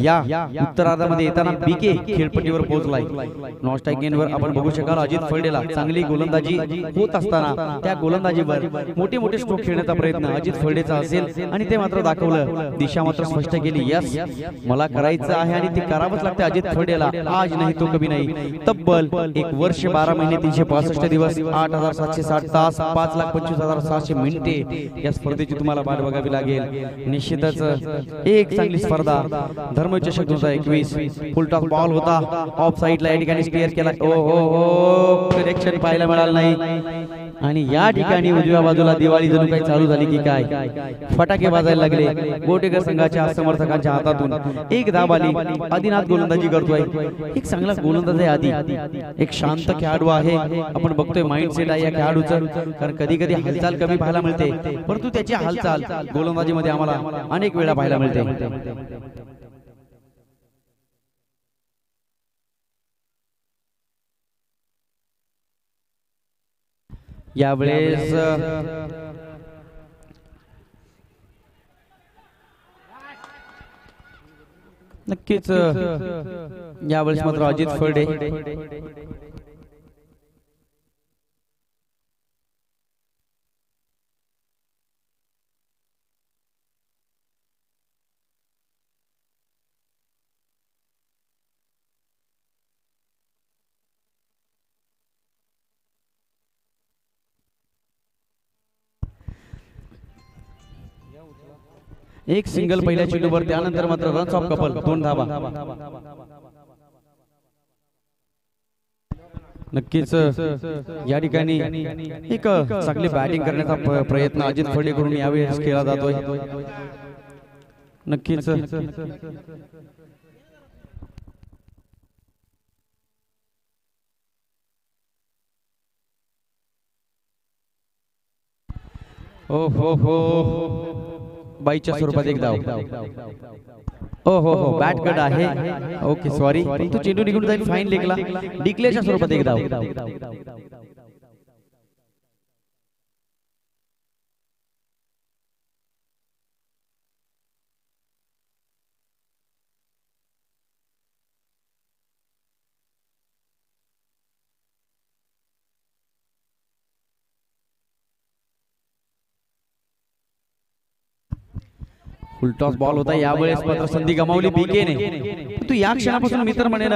[SPEAKER 1] या उत्तरार्धामध्ये येताना बीके खेळपट्टीवर पोहोचलाय. नॉन स्ट्राइक गेनवर आपण बघू शकाल अजित फर्डेला चांगली गोलंदाजी होत असताना त्या गोलंदाजीवर मोठे मोठे स्ट्रोक खेळण्याचा प्रयत्न अजित फर्डेचा असेल आणि ते मात्र दाखवलं. दिशा मात्र स्पष्ट केली, यस मला करायचं आहे आणि ते करावंच लागतं अजित फर्डेला. आज नाही तो कभी नाही. तब्बल 1 वर्ष 12 महिने 365 दिवस 8760 तास 5,25,700 मिनिटे या स्पर्धेची तुम्हाला वाट बघावी लागेल. निश्चितच एक चांगली स्पर्धा. धर्मचषक 2021 फुल टॉस बॉल होता. ऑफ साइडला या ठिकाणी स्क्वेअर केला. ओ हो हो करेक्शन पाहायला मिळालं नाही आणि या ठिकाणी उजव्या बाजूला दिवाळी जणू काही चालू झाली की काय, फटाके वाजायला लागले गोटेकर संघाच्या समर्थकांच्या हातातून. एक धाव आली. आदिनाथ गोलंदाजी करतोय. एक चांगला गोलंदाज आहे आदी. एक शांत खेळाडू आहे. आपण बघतोय माइंडसेट आहे या खेळाडूचं, कारण कधी कधी हालचाल कमी पाहायला मिळते परंतु त्याची हालचाल गोलंदाजीमध्ये आम्हाला अनेक वेळा पाहायला मिळते. यावेळेस नक्कीच यावेळेस मात्र अजित फर्डे एक सिंगल पहिल्या चेंडूवर, त्यानंतर मात्र रन्स ऑफ कपल 2 धावा. नक्कीच या ठिकाणी एक चांगली बॅटिंग करण्याचा प्रयत्न अजित फर्डे कडून यावेळेस केला जातोय. नक्कीच ओ हो हो बाईच्या स्वरूपात एक धाव. ओ हो हो बॅट कट आहे. ओके सॉरी, तू चेंडू निघून जाईल. फाईन लेखला. डिक्लेच्या स्वरूपात एक धाव. फुलटॉस बॉल होता. यावेळेस मात्र संधी गमावली बीकेने. तू या क्षणापासून मित्र म्हणेन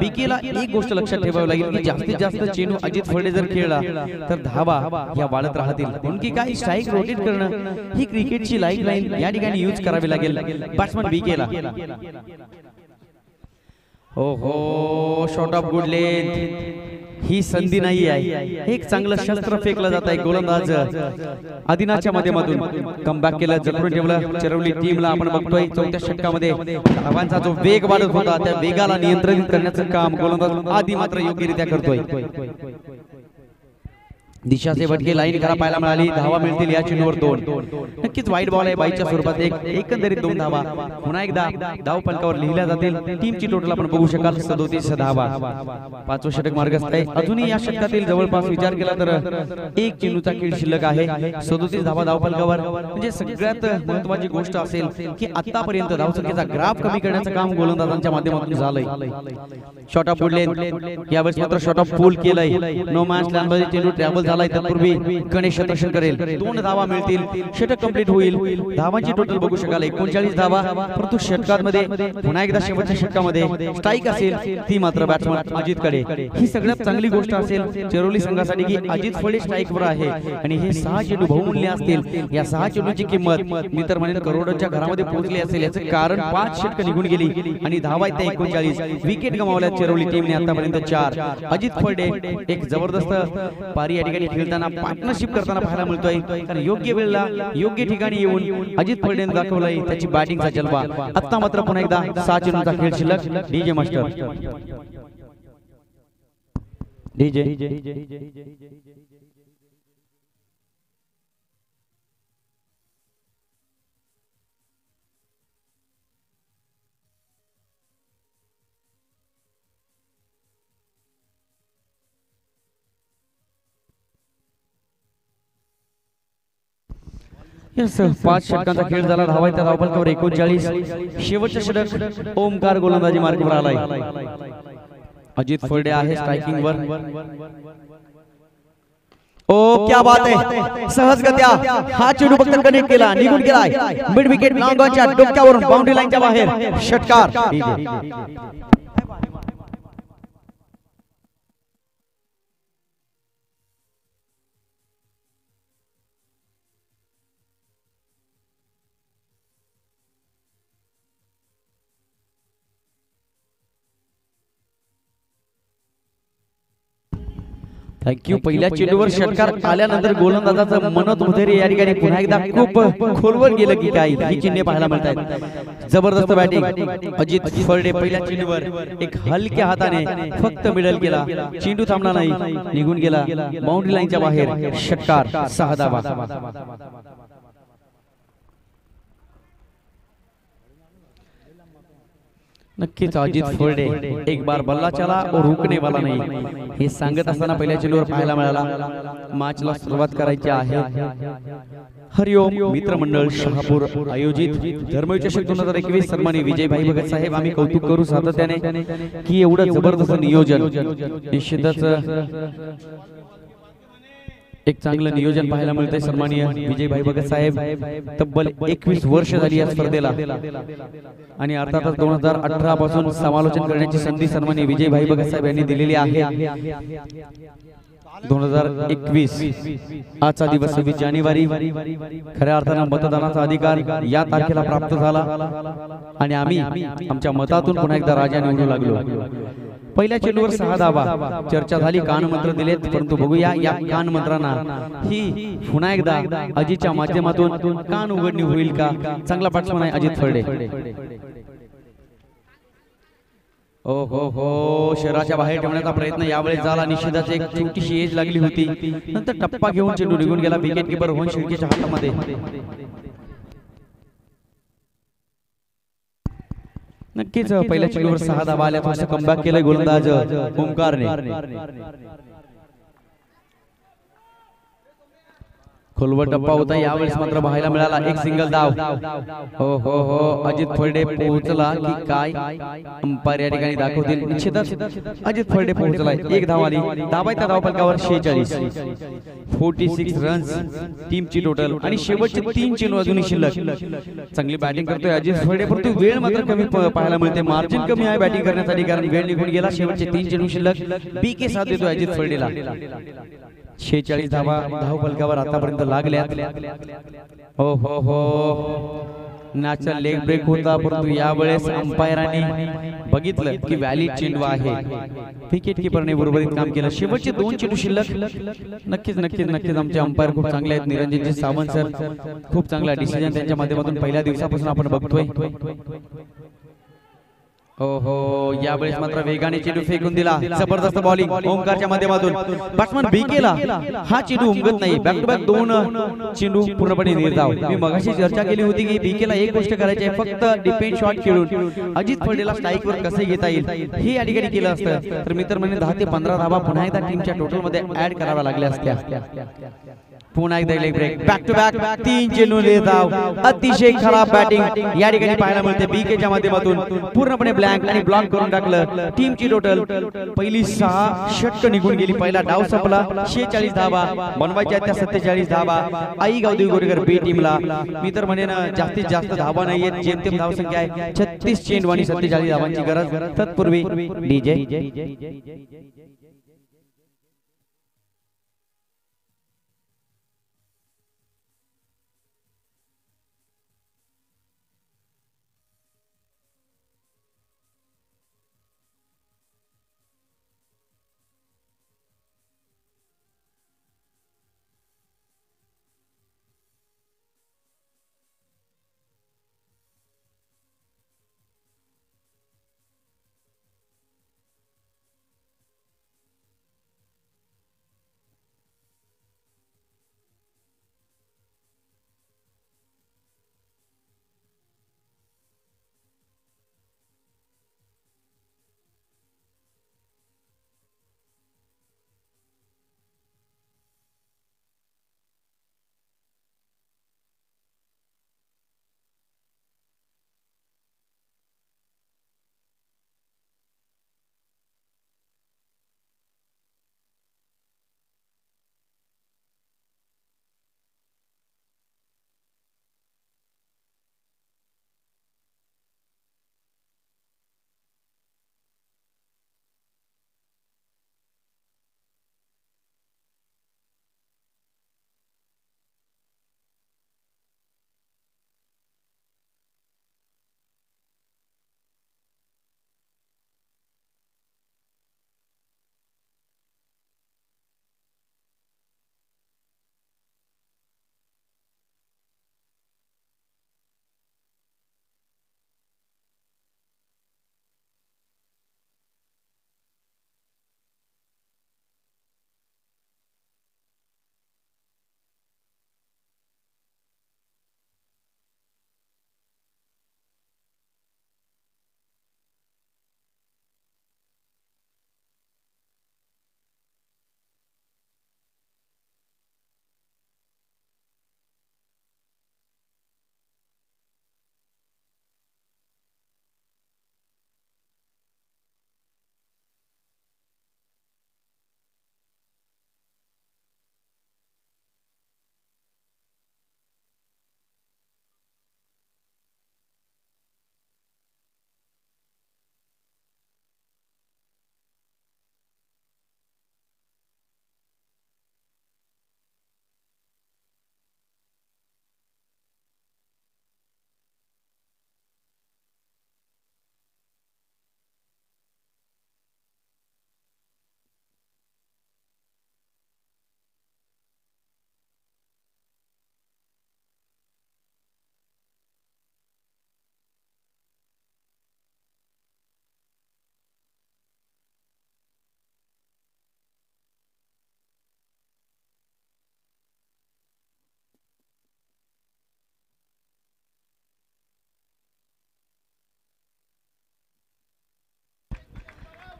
[SPEAKER 1] बीकेला एक गोष्ट लक्षात ठेवावी लागेल की जास्तीत जास्त चेंडू अजित फर्डे जर खेळला तर धावा या वाढत राहतील. म्हणून की काय स्ट्राइक रोटेट करणं ही क्रिकेटची लाईन या ठिकाणी यूज करावी लागेल बॅट्समन बीकेला. हो हो शॉट ऑफ गुड लेंथ. ही संधी नाही आहे. एक चांगलं शस्त्र फेकलं जात आहे. गोलंदाज आदिनाथच्या माध्यमातून कमबॅक केलं, जखडून ठेवलं चिरवली टीमला. आपण बघतोय 4थ्या षटकामध्ये धावांचा जो वेग वाढत होता त्या वेगाला नियंत्रित करण्याचं काम गोलंदाज आदी मात्र योग्यरित्या करतोय. दिशा से भटके लाईन करा पाहायला मिळाली. धावा मिळतील या चेंडूवर 2. नक्कीच वाईट बॉल आहे बाईच्या स्वरूपात. एकंदरीत 2 धावा पुन्हा एकदा धाव फलकावर लिहिल्या जातील. टीमची टोटल आपण बघू शकाल 37 धावा. 5वं षटक मार्गस्थ आहे. अजूनही या षटकातील जवळपास विचार केला तर एक चेंडूचा खेळ शिल्लक आहे. 37 धावा धाव फलकावर. म्हणजे सगळ्यात महत्त्वाची गोष्ट असेल की आतापर्यंत धावसंख्येचा ग्राफ कमी करण्याचं काम गोलंदाजांच्या माध्यमातून झालंय. Shot of good length. यावेळेस मात्र शॉट ऑफ पूल केलंय. नो मॅच लँडमध्ये चेंडू ट्रॅव्हल झालाय तत्पूर्वी गणेश दर्शन करेल 2 धावा मिळतील षटक कंप्लीट होईल धावांची टोटल बघू शकाल 39 धावा परंतु षटकांमध्ये पुन्हा एकदा शेवटच्या षटकामध्ये स्ट्राईक असेल ती मात्र बॅट्समन अजित कडे ही सगळ्यात चांगली गोष्ट असेल चेरोली संघासाठी की अजित फळे स्ट्राईक वर आहे आणि हे 6 चेंडू बहुमूल्य असतील या 6 चेंडूची किंमत मी तर म्हणेन करोडोंच्या घरामध्ये पोहोचली असेल याचे कारण 5 षटक निघून गेली आणि धावा आहेत 39 विकेट गमावल्या चेरोली टीमने आतापर्यंत 4 अजित फळे एक जबरदस्त पारी या ठिकाणी खेळताना पार्टनरशिप करताना पाहायला मिळतोय कारण योग्य वेळेला योग्य ठिकाणी येऊन अजित फळेने दाखवलाय त्याची बॅटिंगचा जलवा आता मात्र पुन्हा एकदा 6 चेंडूचा खेळ शिल्लक डीजे मास्टर डीजे यस 5 षटकांचा खेळ झाला धावा त्या धावफलकावर 39 शेवटचे षटक ओमकार गोलंदाजी मार्गावर आलाय अजित फळे आहे स्ट्रायकिंग वर ओ क्या बात है सहजगत्या हा चेंडू फक्त कनेक्ट केला निघून गेलाय मिड विकेट लॉंगॉनच्या डोक्यावरून बाउंड्री लाईनच्या बाहेर षटकार थँक्यू पहिल्या चेंडूवर षटकार आल्यानंतर गोलंदाजाचं मनोत मुधेरे या ठिकाणी पुन्हा एकदा खूप खोलवर गेलं की काय ही चिन्हे पाहायला मिळतात जबरदस्त बॅटिंग अजित फळे पहिल्या चेंडूवर एक हलक्या हाताने फक्त मिडल केला चेंडू थांबला नाही निघून गेला बाउंड्री लाईनच्या बाहेर षटकार 6 धावा नक्कीच अजित फळे एक बार बल्ला चला और रुकने वाला नाही हे सांगत असताना पहिल्या चेंडूवर पाहायला मिळाला मॅचला सुरुवात करायची आहे हरिओम मित्रमंडळ शहापूर आयोजित धर्मविचषक 2021 सन्माननीय विजय भाई भगत साहेब आम्ही कौतुक करू सातत्याने की एवढं जबरदस्त नियोजन निश्चितच एक चांगलं नियोजन पाहायला मिळतंय सन्माननीय विजय भाई भगत साहेब तब्बल 21 वर्ष झाली या स्पर्धेला आणि अर्थातच 2018 पासून समालोचन करण्याची संधी सन्माननीय विजय भाई भगत साहेब यांनी दिलेली आहे 2021 आजचा दिवस 26 जानेवारी खऱ्या अर्थाने मतदानाचा अधिकार या तारखेला प्राप्त झाला आणि आम्ही आमच्या मतातून पुन्हा एकदा राजा निवडू लागलो पहिल्या चेंडूवर 6 धावा चर्चा झाली कान मंत्र दिलेत परंतु बघूया या कान मंत्रांना ही पुन्हा एकदा अजितच्या माध्यमातून कान उघडणी होईल का चांगला बॅट्समन आहे अजित फळे ओ हो शहराच्या बाहेर ठेवण्याचा प्रयत्न यावेळेस झाला निश्चितच एक छोटीशी एज लागली होती नंतर टप्पा घेऊन चेंडू निघून गेला विकेट कीपर रोहन शेळकेच्या हातामध्ये नक्कीच पहिल्या चेंडूवर 6 धावा आल्या थोडंसं कमबॅक केलंय गोलंदाज ओमकारने खोलवर टप्पा होता यावेळेस मात्र पाहायला मिळाला एक सिंगल धाव हो अजित फळे पोहोचला की काय अंपायर या ठिकाणी दाखवतील निश्चितच अजित फळे पोहोचलाय एक धाव आली धावा त्या धावफलकावर 46 रन्स टीमची टोटल आणि शेवटचे 3 चेंडू अजूनही शिल्लक चांगली बॅटिंग करतोय अजित फळे परंतु वेळ मात्र कमी पाहायला मिळते मार्जिन कमी आहे बॅटिंग करण्यासाठी कारण वेळ निघून गेला शेवटचे 3 चेंडू शिल्लक बीके साथ देतोय अजित फळेला 46 धावा धावफलकावर आतापर्यंत लागल्यात हो नॅचरल लेग ब्रेक होता परंतु यावेळेस अंपायरांनी बघितलं की व्हॅलिड चेंडू आहे विकेट कीपरने बरोबरीत काम केलं शेवटचे 2 चेंडू शिल्लक नक्कीच आमचे अंपायर खूप चांगले आहेत निरंजनजी सावंत सर खूप चांगला डिसिजन त्यांच्या माध्यमातून पहिल्या दिवसापासून आपण बघतोय हो यावेळेस मात्र वेगाने चेंडू फेकून दिला जबरदस्त बॉलिंग ओमकारच्या माध्यमातून बॅट्समन बीकेला हा चेंडू उमगत नाही बॅक टू बॅक 2 चेंडू पूर्णपणे निर्धाव मी मगाशी चर्चा केली होती की बीकेला एक गोष्ट करायची आहे फक्त डिफेन्स शॉट खेळून अजित फळेला स्ट्राईक वर कसे घेता येईल हे या ठिकाणी केलं असतं तर मित्र म्हणजे 10 ते 15 धावा पुन्हा एकदा टीमच्या टोटल मध्ये ऍड कराव्या लागल्या असत्या पुन्हा एकदा leg break back to back 3 चेंडू निर्धाव अतिशय खराब बॅटिंग या ठिकाणी पाहायला मिळते बीकेच्या माध्यमातून पूर्णपणे ब्लँक आणि ब्लॉक करून टाकलं. टीमची टोटल पहिली 6 षटक निघून गेली. पहिला डाव संपला. 46 धावा बनवायच्या त्या 47 धावा आई गावदेवी गोरेकर बी टीमला. मी तर म्हणेन जास्तीत जास्त धावा नाहीये, जेमतेम धावसंख्या आहे 36 चेंडू आणि 47 धावांची गरज. तत्पूर्वी डीजे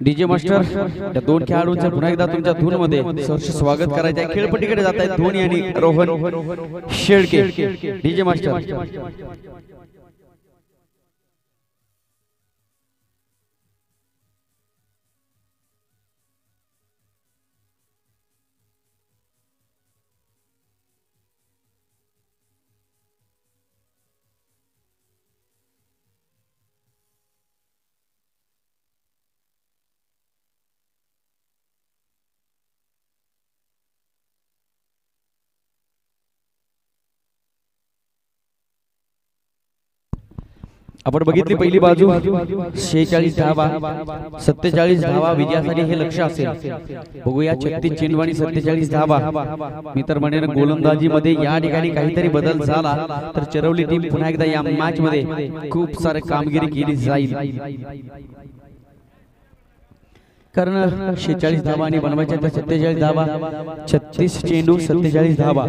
[SPEAKER 1] डीजे मास्टर या दोन खेळाडूंचं पुन्हा एकदा तुमच्या धून मध्ये सहर्ष स्वागत करायचं आहे. खेळपट्टीकडे जात आहेत धोनी आणि रोहन शेळके. डीजे मास्टर आपण बघितली पहिली बाजू 46 धावा 47 धावा विजयासाठी हे लक्ष असेल. बघूया 36 चेंडू आणि 47 धावा. मी तर म्हणेन गोलंदाजी मध्ये या ठिकाणी काहीतरी बदल झाला तर चरवली टीम पुन्हा एकदा या मॅच मध्ये खूप सारे कामगिरी केली जाईल. कारण 46 धावा आणि बनवायच्या 47 धावा 36 चेंडू 47 धावा.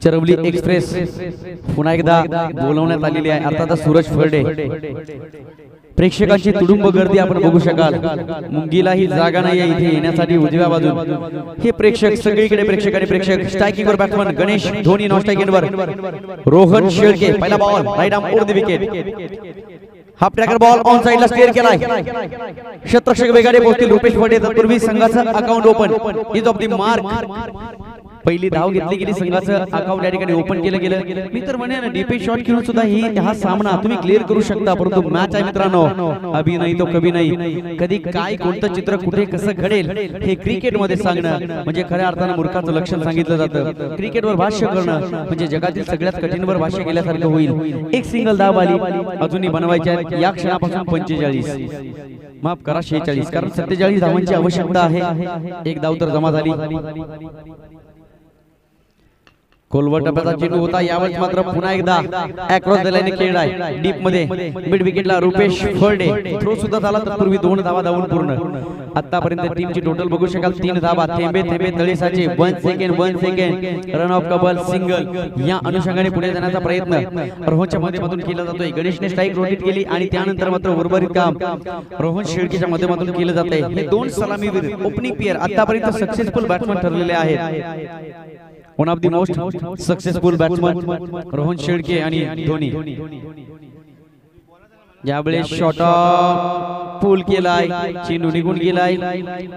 [SPEAKER 1] चरवली एक्सप्रेस पुन्हा एकदा बोलवण्यात आलेली आहे, अर्थातच सूरज फर्डे. प्रेक्षकांची तुडुंब गर्दी आपण बघू शकाल. मुंगीलाही जागा नाही इथे येण्यासाठी. उजव्या बाजून हे प्रेक्षक सगळीकडे प्रेक्षक आणि प्रेक्षक. स्ट्रायकिंग वर batsman Ganesh Dhoni, non striking वर रोहन शेळके. पहिला ball right arm over the wicket. Half tracker ball on साइडला स्टेअर केलाय. क्षेत्ररक्षक वेगाने पोहोचतील रुपेश फटे. तत्पूर्वी संघाचं account open is off the mark. पहिली धाव घेतली गेली, संघाचं अकाउंट या ठिकाणी ओपन केलं गेलं. मी तर म्हणेन डीपी शॉट खेळून सुद्धा हा सामना तुम्ही क्लिअर करू शकता, परंतु मॅच आहे मित्रांनो, अभी नाही तो कभी नाही. कधी काय कोणतं चित्र कुठे कसं घडेल हे क्रिकेटमध्ये सांगणं म्हणजे खऱ्या अर्थानं मूर्खाचं लक्षण सांगितलं जातं. क्रिकेटवर भाष्य करणं म्हणजे जगातील सगळ्यात कठीणवर भाष्य केल्यासारखं होईल. एक सिंगल धाव आली, अजूनही बनवायची आहे या क्षणापासून 45, माफ करा 46, कारण 47 धावांची आवश्यकता आहे. एक धाव तर जमा झाली. कोलवर टप्प्याचा चेंडू होता, यावेळेस मात्र पुन्हा एकदा अक्रॉस द लाईन खेळलाय डीप मध्ये. मिड विकेटला रुपेश फर्डे. थ्रो सुद्धा झाला, तत्पूर्वी 2 धावा धावून पूर्ण. आतापर्यंत टीमची टोटल बघू शकाल 3 धावा. थेंबे थेंबे तळेसाचे. 1 सेकंड रन ऑफ कबल सिंगल या अनुषंगाने पुढे जाण्याचा प्रयत्न रोहनच्या माध्यमातून केला जातोय. गणेशने स्ट्राईक रोटेट केली आणि त्यानंतर मात्र उर्वरित काम रोहन शेळकेच्या माध्यमातून केलं जातंय. हे 2 सलामीवीर ओपनिंग पेअर आतापर्यंत सक्सेसफुल बॅट्समन ठरलेले आहेत. One of the most successful batsman Rohan Shelke आणि धोनी. यावेळेस शॉट पूल केलाय, चेंडू निघून गेलाय.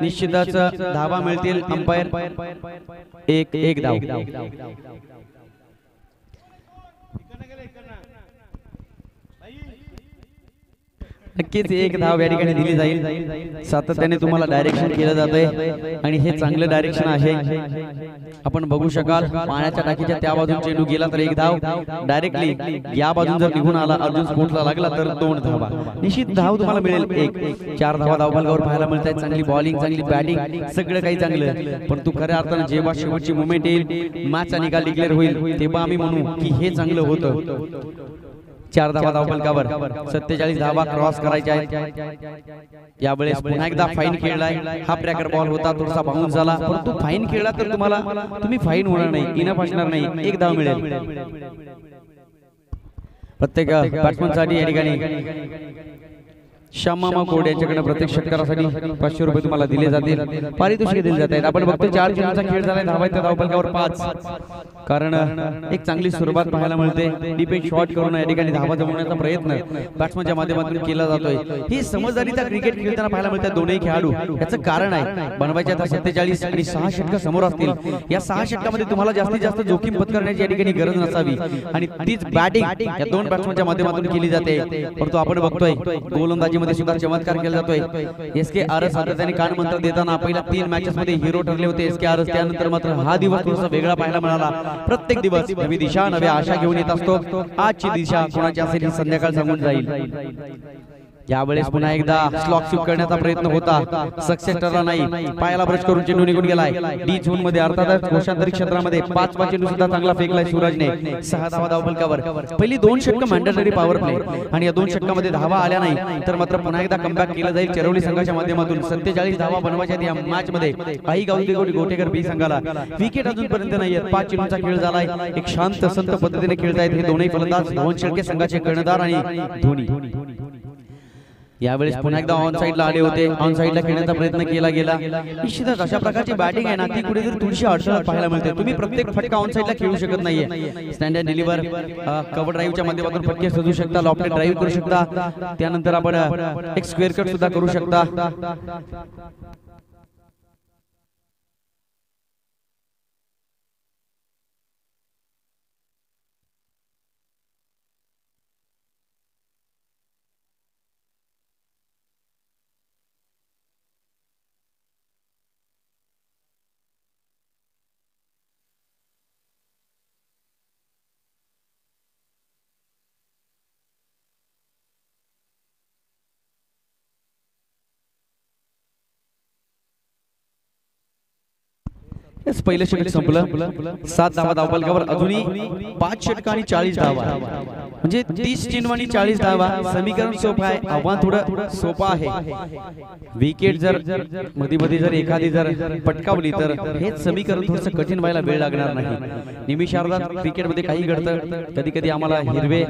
[SPEAKER 1] निश्चितच धावा मिळतील. अंपायर एक धाव. नक्कीच एक धाव या ठिकाणी दिली जाईल. सातत्याने तुम्हाला डायरेक्शन केलं जातंय आणि हे चांगलं डायरेक्शन आहे. आपण बघू शकाल पाण्याच्या टाकीच्या त्या बाजून चेंडू गेला तर 1 धाव. डायरेक्टली या बाजून जर निघून आला, अर्जुन स्पोर्ट्सला लागला तर 2 धावा. निश्चित धाव तुम्हाला मिळेल. 4 धावा धावफलकावर पाहायला मिळत आहेत. चांगली बॉलिंग, चांगली बॅटिंग, सगळं काही चांगलं. परंतु खऱ्या अर्थानं जेव्हा शेवटची मुवमेंट येईल, मॅचचा निकाल डिक्लेअर होईल, तेव्हा आम्ही म्हणू की हे चांगलं होतं. 4 धावा धावफलकावर 47 धावा क्रॉस करायच्या आहेत. यावेळेस पुन्हा एकदा फाईन खेळलाय. हा ट्रॅकर बॉल होता, थोडासा बाउन्स झाला, परंतु फाईन खेळला तर तुम्ही फाईन होणार नाही, इनफ असणार नाही. 1 धाव मिळेल प्रत्येक बॅट्समनसाठी. या ठिकाणी श्यामामा कोड यांच्याकडे प्रत्येक षटकारासाठी 500 रुपये तुम्हाला दिले जातील, पारितोषिके दिले जात आहेत. आपण बघतो 4 चेंडूचा खेळ झालाय, धावायचा धावफलकावर 5. कारण एक चांगली सुरुवात पाहायला मिळते. डीप शॉट करून या ठिकाणी धावा जमवण्याचा प्रयत्न बॅट्समनच्या माध्यमातून केला जातोय. ही समजदारीचा क्रिकेट खेळताना पाहायला मिळतात दोन्ही खेळाडू. याचं कारण आहे बनवायच्या आता 47 आणि 6 षटक समोर असतील. या 6 षटकामध्ये तुम्हाला जास्तीत जास्त जोखीम पत्करण्याची या ठिकाणी गरज नसावी आणि तीच बॅटिंग या 2 बॅट्समनच्या माध्यमातून केली जाते. परंतु आपण बघतोय गोलंदाजी मध्ये सुद्धा चमत्कार केला जातोय. एसके आरस सातत्याने कान मंत्र देताना पहिल्या 3 मॅचेस मध्ये हिरो ठरले होते एसके आरस. त्यानंतर मात्र हा दिवस थोडासा वेगळा पाहायला मिळाला. प्रत्येक दिवस नवी दिशा, नव्या आशा घेऊन येत असतो. आजची दिशा कोणाची असेल ही संध्याकाळ सांगून जाईल. यावेळेस पुन्हा एकदा स्लॉक स्वीप करण्याचा प्रयत्न होता, सक्सेस ठरला नाही. पायाला ब्रश करून चेंडू निघून गेलाय डी झोन मध्ये. अर्थातच घोषांतरी क्षेत्रामध्ये 5 चेंडू सुद्धा चांगला फेकलाय सूरजने. 6 धावा धावफलकावर. पहिली 2 षटक मॅन्डेटरी पॉवर प्ले आणि या 2 षटकामध्ये धावा आल्या नाही तर मात्र पुन्हा एकदा कमबॅक केलं जाईल चरवली संघाच्या माध्यमातून. 47 धावा बनवायच्या या मॅच मध्ये. आई गावदेगोडी गोटेकर बी संघाला विकेट अजूनपर्यंत नाही आहेत. 5 चेंडूचा खेळ झालाय. एक शांत संत पद्धतीने खेळतायत हे दोन्ही फलंदाज रोहन शेळके संघाचे कर्णधार आणि धोनी. यावेळेस पुन्हा एकदा ऑन साइडला आले होते. ऑन साइडला खेळण्याचा प्रयत्न केला गेला. निश्चितच अशा प्रकारची बॅटिंग आहे ना ती कुठेतरी थोडीशी अडचण पाहायला मिळते. तुम्ही प्रत्येक फटका ऑन साइडला खेळू शकत नाहीये. स्टँड अँड डिलिव्हर कव्हर ड्राईव्हच्या माध्यमातून फटके सजू शकता, लॉफ्टेड ड्राईव्ह करू शकता, त्यानंतर आपण एक स्क्वेअर कट सुद्धा करू शकता. पहिलं षटक संपलं 7 धावा धावफलकावर अजूनही 5 षटक आणि 40 धावा म्हणजे 30 चेंडू आणि 40 धावा समीकरण सोपं आहे आव्हान थोडं सोपं आहे विकेट जर मध्ये जर एखादी जर पटकावली तर हेच समीकरण थोडंसं कठीण व्हायला वेळ लागणार नाही निमिषार्धात क्रिकेट मध्ये काही घडतं कधी कधी आम्हाला हिरवे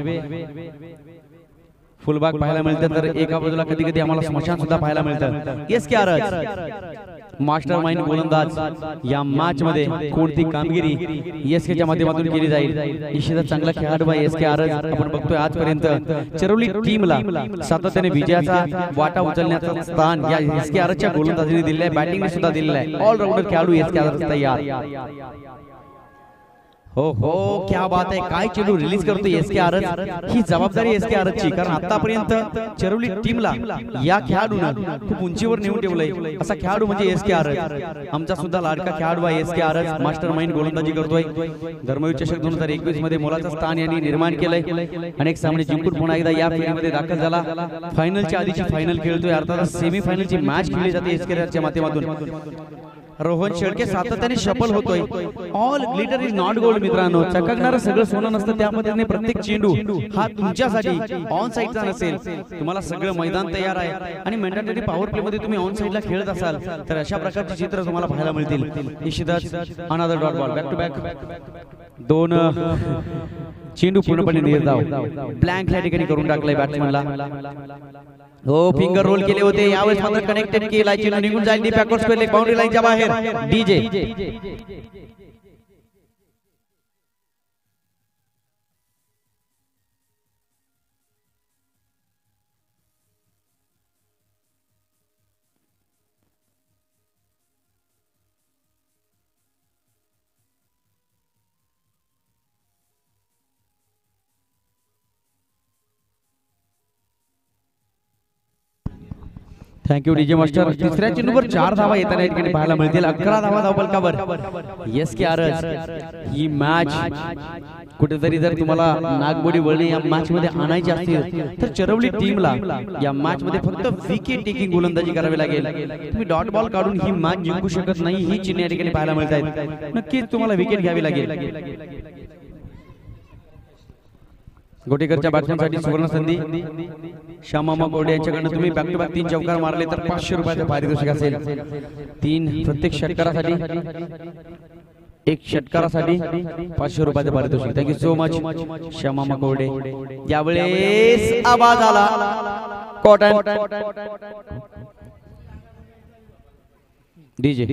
[SPEAKER 1] फुलबाग पाहायला मिळतं तर एका बाजूला कधी कधी आम्हाला स्मशान सुद्धा पाहायला मिळतं एसके आरच मास्टर माइंड गोलंदाज या मॅच मध्ये कोणती कामगिरी एसके च्या माध्यमातून केली जाईल निश्चितच चांगला खेळाडू आहे एसके आरच आपण बघतोय आजपर्यंत चरवली टीमला सातत्याने विजयाचा वाटा उचलण्याचं स्थान या एसके आरच्या गोलंदाजीने दिलेलं आहे बॅटिंगने सुद्धा दिलेलं आहे ऑलराऊंडर खेळाडू एसके आरच तयार हो हो क्या बात आहे काय चेंडू रिलीज करतो एसके आरच ही जबाबदारी एसके आरचची कारण आतापर्यंत चरवली टीमला या खेळाडूने खूप उंचीवर नेऊन ठेवलंय असा खेळाडू म्हणजे एसके आरच आमचा सुद्धा लाडका खेळाडू आहे एसके आरच मास्टर माइंड गोलंदाजी करतोय धर्मवीर चषक 2021 मध्ये मोलाचं स्थान यांनी निर्माण केलंय अनेक सामने जिंकून पुन्हा एकदा या फेरीमध्ये दाखल झाला फायनलच्या आधीची फायनल खेळतोय अर्थात सेमी फायनलची मॅच खेळली जाते एसके आरच्या माध्यमातून रोहन शेळके सातत्याने सफल होतोय all glitter is not gold मित्रांनो चककणारं सगळं सोनं नसतं त्या पद्धतीने प्रत्येक चेंडू हा तुमच्यासाठी ऑन साइडचा नसेल तुम्हाला सगळं मैदान तयार आहे आणि मॅन्डेटरी पॉवर प्ले मध्ये तुम्ही ऑन साइडला खेळत असाल तर अशा प्रकारची चित्र तुम्हाला पाहायला मिळतील निश्चितच another dot ball back to back दोन चेंडू पूर्णपणे निर्धाव ब्लँक या ठिकाणी करून टाकलाय बॅट्समनला हो फिंगर रोल केले होते यावेळेस मात्र कनेक्टेड केला चेंडू निघून जाईल डीप बॅकवर्ड स्पेल बाउंड्री लाईनच्या बाहेर डीजे थँक्यू डीजे मास्टर तिसऱ्या चेंडूवर 4 धावा येताना या ठिकाणी पाहायला मिळतील 11 धावा धावफलकावर एसके आरच ही मॅच कुठेतरी जर तुम्हाला नागबोडी वळणे या मॅच मध्ये आणायची असतील तर चरवली टीमला या मॅच मध्ये फक्त विकेट टेकिंग गोलंदाजी करावी लागेल तुम्ही डॉट बॉल काढून ही मॅच जिंकू शकत नाही ही चिन्ह या ठिकाणी पाहायला मिळत आहेत नक्कीच तुम्हाला विकेट घ्यावी लागेल गोटेकरच्या बॅट्समॅनसाठी सुवर्ण संधी श्यामामा गोडे यांच्याकडून तुम्ही बॅक टू बॅक 3 चौकार मारले तर 500 रुपयाचे पारितोषिक असेल 3 प्रत्येक षटकारासाठी एक षटकारासाठी 500 रुपयाचे पारितोषिक थँक्यू सो मच श्यामामा गोडे यावेळेस आवाज आला कॉटन डीजे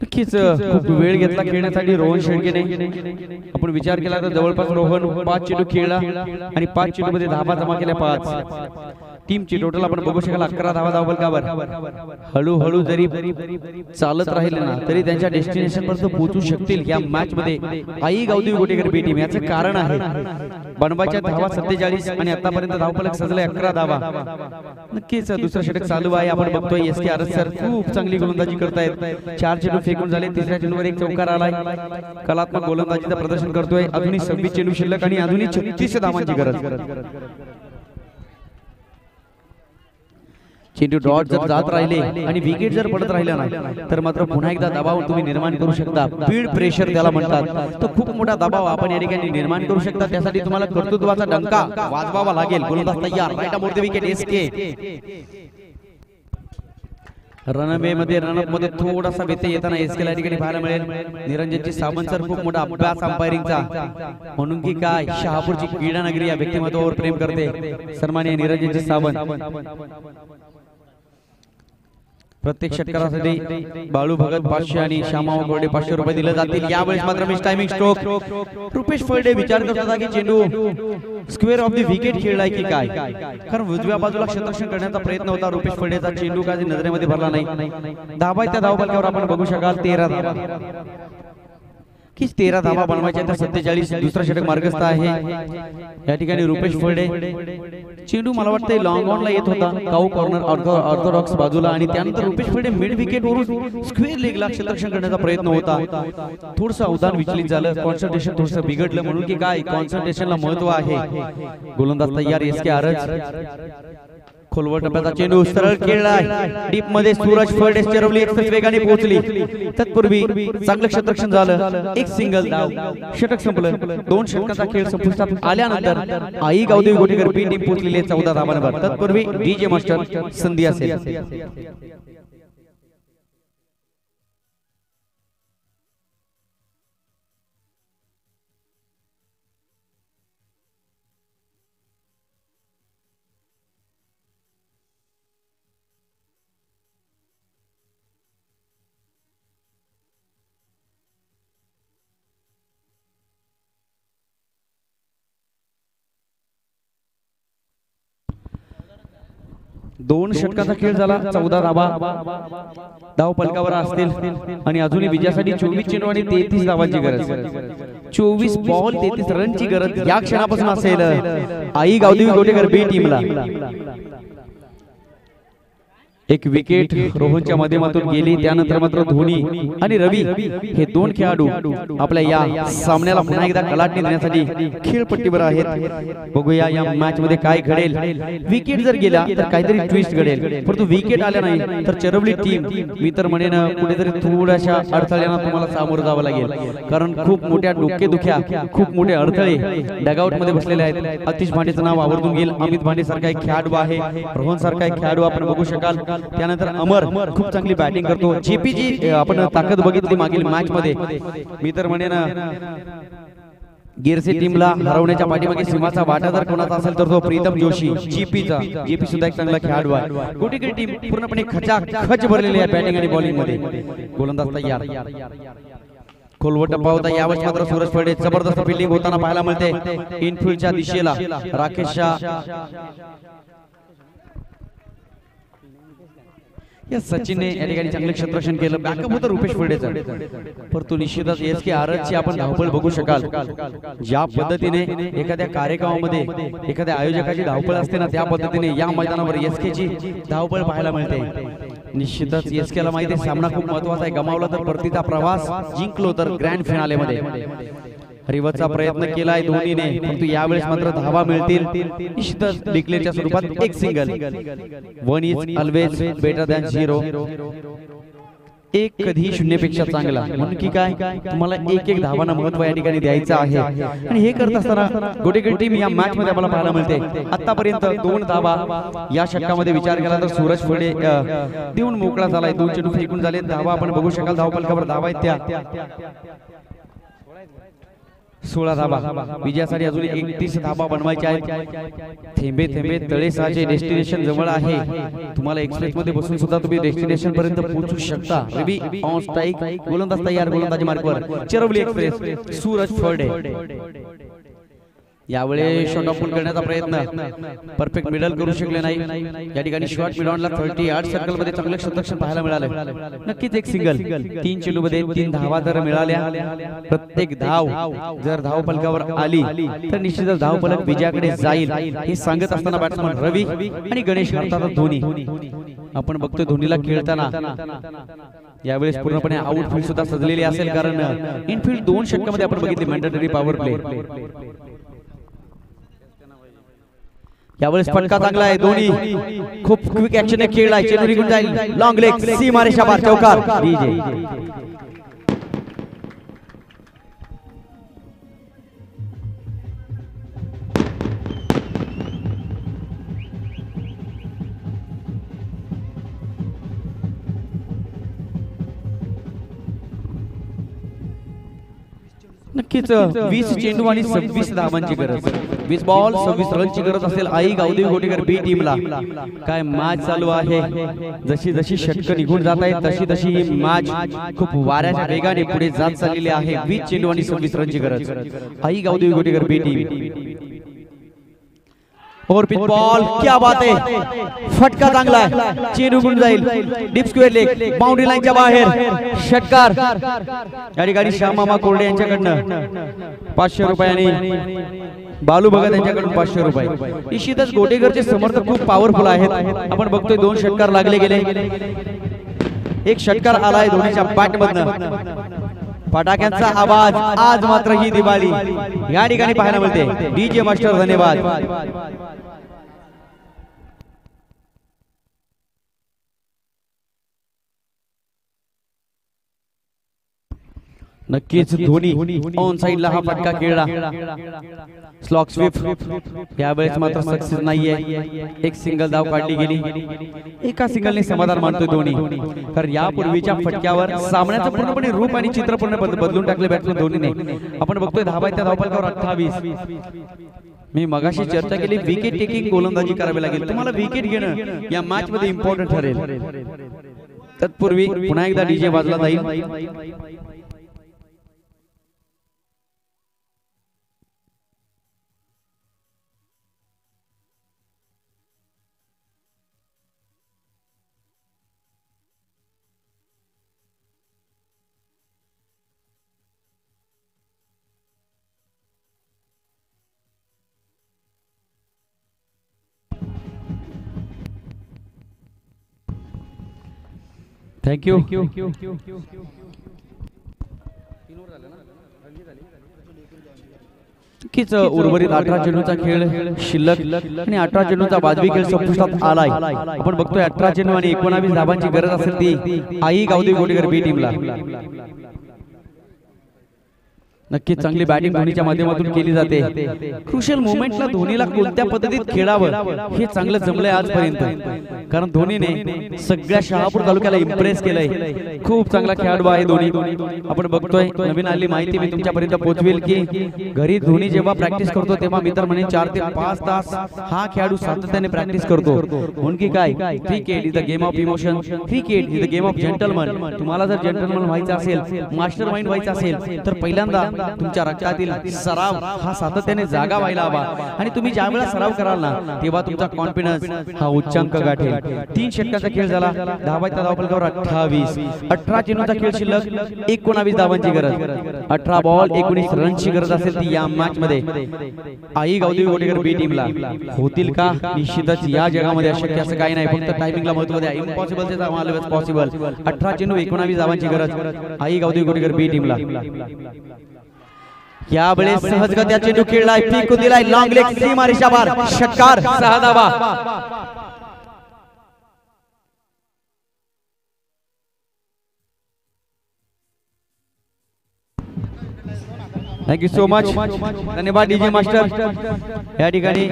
[SPEAKER 1] नक्कीच खूप वेळ घेतला खेळण्यासाठी रोहन शेळकेने आपण विचार केला तर जवळपास रोहन 5 चेंडू खेळला आणि 5 चेंडू मध्ये धावा जमा केल्या 5 टीमची टोटल आपण बघू शकाल 11 धावा धावफलकावर हळूहळू जरी चालत राहिले ना तरी त्यांच्या डेस्टिनेशन पर्यंत पोहोचू शकतील या मॅच मध्ये आई गावदेवी गोटेकर बी टीम याचं कारण आहे बनवाच्या धावा 47 आणि आतापर्यंत धावफलक सजले 11 धावा नक्कीच दुसरं षटक चालू आहे आपण बघतोय एसके आरच सर खूप चांगली गोलंदाजी करतायत 4 चेंडू फेकून झाले तिसऱ्या चेंडूवर एक चौकार आलाय कलात्मक गोलंदाजीचं प्रदर्शन करतोय अजूनही 26 चेंडू शिल्लक आणि अजूनही 36 धावांची गरज चेंडू डॉट जर जात राहिले आणि विकेट जर पडत राहिला ना तर मात्र पुन्हा एकदा दबाव तुम्ही निर्माण करू शकता स्पीड प्रेशर त्याला म्हणतात तो खूप मोठा दबाव आपण या ठिकाणी निर्माण करू शकता त्यासाठी तुम्हाला कर्तृत्वाचा डंका वाजवावा लागेल गोलंदाज तयार right more the wicket SK runway मध्ये रनअप मध्ये थोडासा व्यत्यय येताना एसके ला ठिकाणी पाहायला मिळेल निरंजनची सावंत सर खूप मोठा अभ्यास अंपायरिंगचा म्हणून की काय शहापूरची क्रीडा नगरी या व्यक्तिमत्वावर प्रेम करते सन्माननीय निरंजनची सावंत प्रत्येक षटकारासाठी बाळू भगत 500 आणि श्यामाव गोडे 500 रुपये दिले जातील यावेळेस मात्र मिस टायमिंग स्ट्रोक रुपेश फळडे विचार करत होता की चेंडू स्क्वेअर ऑफ द विकेट खेळलाय की काय कारण उजव्या बाजूला क्षेत्ररक्षण करण्याचा प्रयत्न होता रुपेश फळडेचा चेंडू काय नजरेमध्ये भरला नाही धावा त्या धावफलकावर आपण बघू शकाल 13 धावा नक्कीच 13 धावा बनवायच्या तर 47 दुसरा षटक मार्गस्थ आहे या ठिकाणी रुपेश फळे चेंडू मला वाटतं लॉंग ऑन ला येत होता काऊ कॉर्नर ऑर्थोडॉक्स बाजूला आणि त्यानंतर रुपेश फळे मिड विकेट वरून स्क्वेअर लेगला क्षेत्ररक्षण करण्याचा प्रयत्न होता थोडंसं अवधान विचलित झालं कॉन्सन्ट्रेशन थोडंसं बिघडलं म्हणून की काय कॉन्सन्ट्रेशनला महत्व आहे गोलंदाज तयार एसके आरज खोलवर टप्प्याचा चेंडू सरळ खेळलाय डीप मध्ये सूरज फर्डेस चेरवली एक्सप्रेस वेगाने पोहोचली तत्पूर्वी चांगलं क्षेत्ररक्षण झालं एक सिंगल धाव षटक संपलं 2 षटकांचा खेळ संपुष्टात आल्यानंतर आई गावदेवी गोटेकर बी टीम पोहोचलेली 14 धावांवर तत्पूर्वी डीजे मास्टर संधी असेल दोन षटकांचा खेळ झाला 14 धावा धाव फलकावर असतील आणि अजूनही विजयासाठी 24 चेंडू आणि 33 धावांची गरज 24 बॉल 33 रनची गरज या क्षणापासून असेल आई गावदेवी गोटेकर बी टीमला एक विकेट रोहनच्या माध्यमातून गेली त्यानंतर मात्र धोनी आणि रवी हे दोन खेळाडू आपल्या या सामन्याला पुन्हा एकदा कलाटणी देण्यासाठी खेळपट्टीवर आहेत बघूया या मॅच मध्ये काय घडेल विकेट जर गेला तर काहीतरी ट्विस्ट घडेल परंतु विकेट आल्या नाही तर चरवली टीम मी तर म्हणेन कुठेतरी थोड्याशा अडथळ्यांना तुम्हाला सामोरं जावं लागेल कारण खूप मोठ्या डोकेदुख्या खूप मोठे अडथळे डगआउट मध्ये बसलेले आहेत अतिश भांडेचं नाव आवर्जून घेईल अमित भांडे सारखा एक खेळाडू आहे रोहन सारखा एक खेळाडू आपण बघू शकाल त्यानंतर अमर खूप चांगली बॅटिंग करतो जेपीजी आपण ताकद बघितली मागील मॅच मध्ये मी तर म्हणेन गिरसे टीमला हरवण्याच्या पाठीमागे सिंहाचा वाटा जर कोणाचा असेल तर तो प्रीतम जोशी जीपीचा जीपी सुद्धा एक चांगला खेळाडू आहे गोटेकर टीम पूर्णपणे खचाखच भरलेली आहे बॅटिंग आणि बॉलिंग मध्ये गोलंदाज तयार खोलवर टप्पा होता यावेळेस मात्र सूरज फळे जबरदस्त फिल्डिंग होताना पाहायला मिळते इनफिल्डच्या दिशेला राकेश या सचिनने या ठिकाणी चांगले क्षेत्ररक्षण केलं बॅकअप होतं रुपेश फळेचं परंतु निश्चितच एसके आरजची आपण धावपळ बघू शकाल ज्या पद्धतीने एखाद्या कार्यक्रमामध्ये एखाद्या आयोजकाची धावपळ असते ना त्या पद्धतीने या मैदानावर एसकेची धावपळ पाहायला मिळते निश्चितच एसकेला माहिती सामना खूप महत्त्वाचा आहे गमावला तर परतीचा प्रवास जिंकलो तर ग्रँड फिनालेमध्ये रिव्हरचा प्रयत्न केलाय धोनीने परंतु यावेळेस मात्र धावा मिळतील निश्चितच डिक्लेअरच्या स्वरूपात एक single 1 is always better than 0 एक कधी शून्यपेक्षा चांगला म्हणून की काय तुम्हाला एक धावांना महत्व या ठिकाणी द्यायचं आहे आणि हे करत असताना गोटेकर टीम या मॅच मध्ये आपल्याला पाहायला मिळते आतापर्यंत 2 धावा या षटकामध्ये विचार केला तर सूरज फळे देऊन मोकळा झालाय 2 चेंडू फेकून झाले धावा आपण बघू शकाल धाव फलकावर धावा आहेत त्या 16 धावा विजयासाठी अजून 31 धावा बनवायच्या आहेत थेंबे थेंबे तळे साचे डेस्टिनेशन जवळ आहे तुम्हाला एक्सप्रेस मध्ये बसून सुद्धा तुम्ही डेस्टिनेशन पर्यंत पोहोचू शकता रवी ऑन स्ट्राइक गोलंदाज तयार गोलंदाजी मार्कवर चरवली एक्सप्रेस सूरज फळे यावेळेस शॉट ऑफ करण्याचा प्रयत्न परफेक्ट मिडल करू शकले नाही या ठिकाणी शॉट मिडॉनला 38 सर्कल मध्ये चांगले क्षेत्ररक्षण पाहायला मिळाले नक्कीच एक सिंगल 3 चेंडू मध्ये 3 धावा जर मिळाल्या प्रत्येक धाव जर धाव फलकावर आली तर निश्चितच धाव फलक विजयाकडे जाईल हे सांगत असताना बॅट्समन रवी आणि गणेश अर्थात धोनी आपण बघतोय धोनीला खेळताना यावेळेस पूर्णपणे आउटफील्ड सुद्धा सजलेली असेल कारण इनफील्ड 2 षटकामध्ये आपण बघितली मॅन्डेटरी पॉवर प्ले यावेळेस फटका चांगला आहे दोन्ही खूप क्विक ऍक्शन खेळलाय चेंडू निघून जाईल लॉंग लेग सीमा रेषापार चौकार डीजे नक्कीच 20 चेंडू आणि 26 धावांची गरज 20 बॉल 26 रनची गरज असेल आई गावदेवी गोटेकर बी टीमला काय मॅच चालू आहे जशी जशी षटकं निघून जात आहेत तशी तशी ही मॅच खूप वाऱ्याच्या वेगाने पुढे जात चाललेली आहे 20 चेंडू आणि 26 रनची गरज आई गावदेवी गोटेकर बी टीम और पिच बॉल, क्या बात आहे, फटका चांगला आहे, चेंडू उडून जाईल, डीप स्क्वेअर लेग, बाउंड्री लाईनच्या बाहेर, षटकार. या ठिकाणी श्याममामा कोरडे यांच्याकडनं 500 रुपयांनी, बालू भगत यांच्याकडून 500 रुपये. निश्चितच गोटेकरचे समर्थक खूप पॉवरफुल आहेत. आपण बघतोय 2 षटकार लागले गेले, एक षटकार आलाय धोनीच्या बॅट मधनं. फटाक्यांचा आवाज, आज मात्र ही दिवाळी या ठिकाणी पाहायला मिळते. डीजे मास्टर धन्यवाद. नक्कीच धोनी ऑन साइडला हा फटका खेळला. स्लॉक स्वीप यावेळेस मात्र सक्सेस नाहीये. एक सिंगल धाव काढली गेली. एका सिंगलने समाधान मानतोय धोनी, कारण यापूर्वीच्या फटक्यावर सामन्याचं पूर्णपणे रूप आणि चित्र पूर्ण बदलून टाकले बॅट्समन धोनीने. आपण बघतोय धाबाच्या धावफलकावर 28. मी मगाशी चर्चा केली, विकेट टेकिंग गोलंदाजी करावी लागेल. तुम्हाला विकेट घेणं या मॅच मध्ये इम्पॉर्टंट ठरेल. तत्पूर्वी पुन्हा एकदा डीजे वाजला जाईल. Thank you. नक्कीच उर्वरित 18 चेंडूचा खेळ शिल्लक आणि 18 चेंडूचा वाजवी खेळ संपुष्टात आलाय. आपण बघतोय 18 चेंडू आणि 19 धावांची गरज असेल ती आई गावदेवी गोटेकर बी टीमला. नक्कीच चांगली बॅटिंग धोनीच्या माध्यमातून केली जाते. क्रुशियल मोमेंटला धोनीला कोणत्या पद्धतीत खेळावं हे चांगलं जमलंय आजपर्यंत, कारण धोनीने सगळ्या शहापूर तालुक्याला इम्प्रेस केलंय. खूप चांगला खेळाडू आहे धोनी. आपण बघतोय नवीन आलेली माहिती मी तुमच्यापर्यंत पोहोचवेल की घरी धोनी जेव्हा प्रॅक्टिस करतो तेव्हा मित्र म्हणे 4 ते 5 तास हा खेळाडू सातत्याने प्रॅक्टिस करतो. म्हणून की काय, cricket is the game of emotion, cricket is the game of gentleman. तुम्हाला जर जेंटलमन व्हायचं असेल, मास्टर माइंड व्हायचं असेल, तर पहिल्यांदा तुमच्या रक्तातील सराव हा सातत्याने जागा व्हायला हवा. आणि तुम्ही ज्या वेळेला सराव कराल ना तेव्हा तुमचा कॉन्फिडन्स हा उच्चांक गाठेल. 3 षटकांचा खेळ झाला. धावाच्या धावफलकावर 28. 18 चेंडूचा खेळ शिल्लक, 19 धावांची गरज. 18 बॉल 19 रनची गरज असेल ती या मॅच मध्ये आई गावदेवी गोटेकर बी टीमला. होतील का? निश्चितच या जगामध्ये अशक्य असं काही नाही. फक्त टायमिंगला महत्त्व द्या. इम्पॉसिबल ते ऑलवेज पॉसिबल. 18 चेंडू 19 धावांची गरज आई गावदेवी गोटेकर बी टीमला. यावेळेस सहजगत्या चेंडू खेळलाय, फेकून दिलाय, लॉंग लेग सीमा रेषावर, षटकार, 6 धावा. Thank you so much. धन्यवाद डीजे मास्टर. या ठिकाणी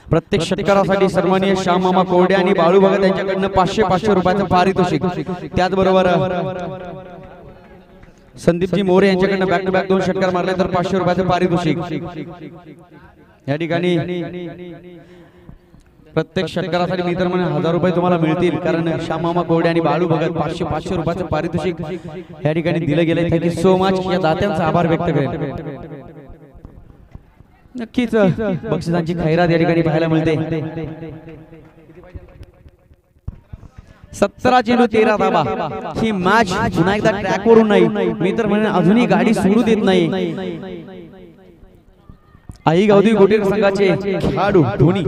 [SPEAKER 1] प्रत्येक षटकारासाठी सन्माननीय श्याममामा कोरडे आणि बाळू भगत यांच्याकडनं 500 रुपयाचं पारितोषिक. त्याचबरोबर Sandeepji More यांच्याकडनं back to back 2 षटकार मारले तर 500 रुपयाचं पारितोषिक. या ठिकाणी प्रत्येक षटकारासाठी मित्र म्हणे 1000 रुपये तुम्हाला मिळतील, कारण श्याममामा कोरडे आणि बाळू भगत 500 रुपयाचं पारितोषिक या ठिकाणी दिलं गेलंय. Thank you so much. या दात्यांचा आभार व्यक्त करेन. नक्कीच बक्षिसांची खैरात या ठिकाणी पाहायला मिळते. 17 चेंडू 13 धावा. ही मॅच पुन्हा एकदा ट्रॅकवरून नाही, मी तर म्हणेन अजूनही गाडी सोडू देत नाही. आई गावदेवी गोटेकर संघाचे खेळाडू धोनी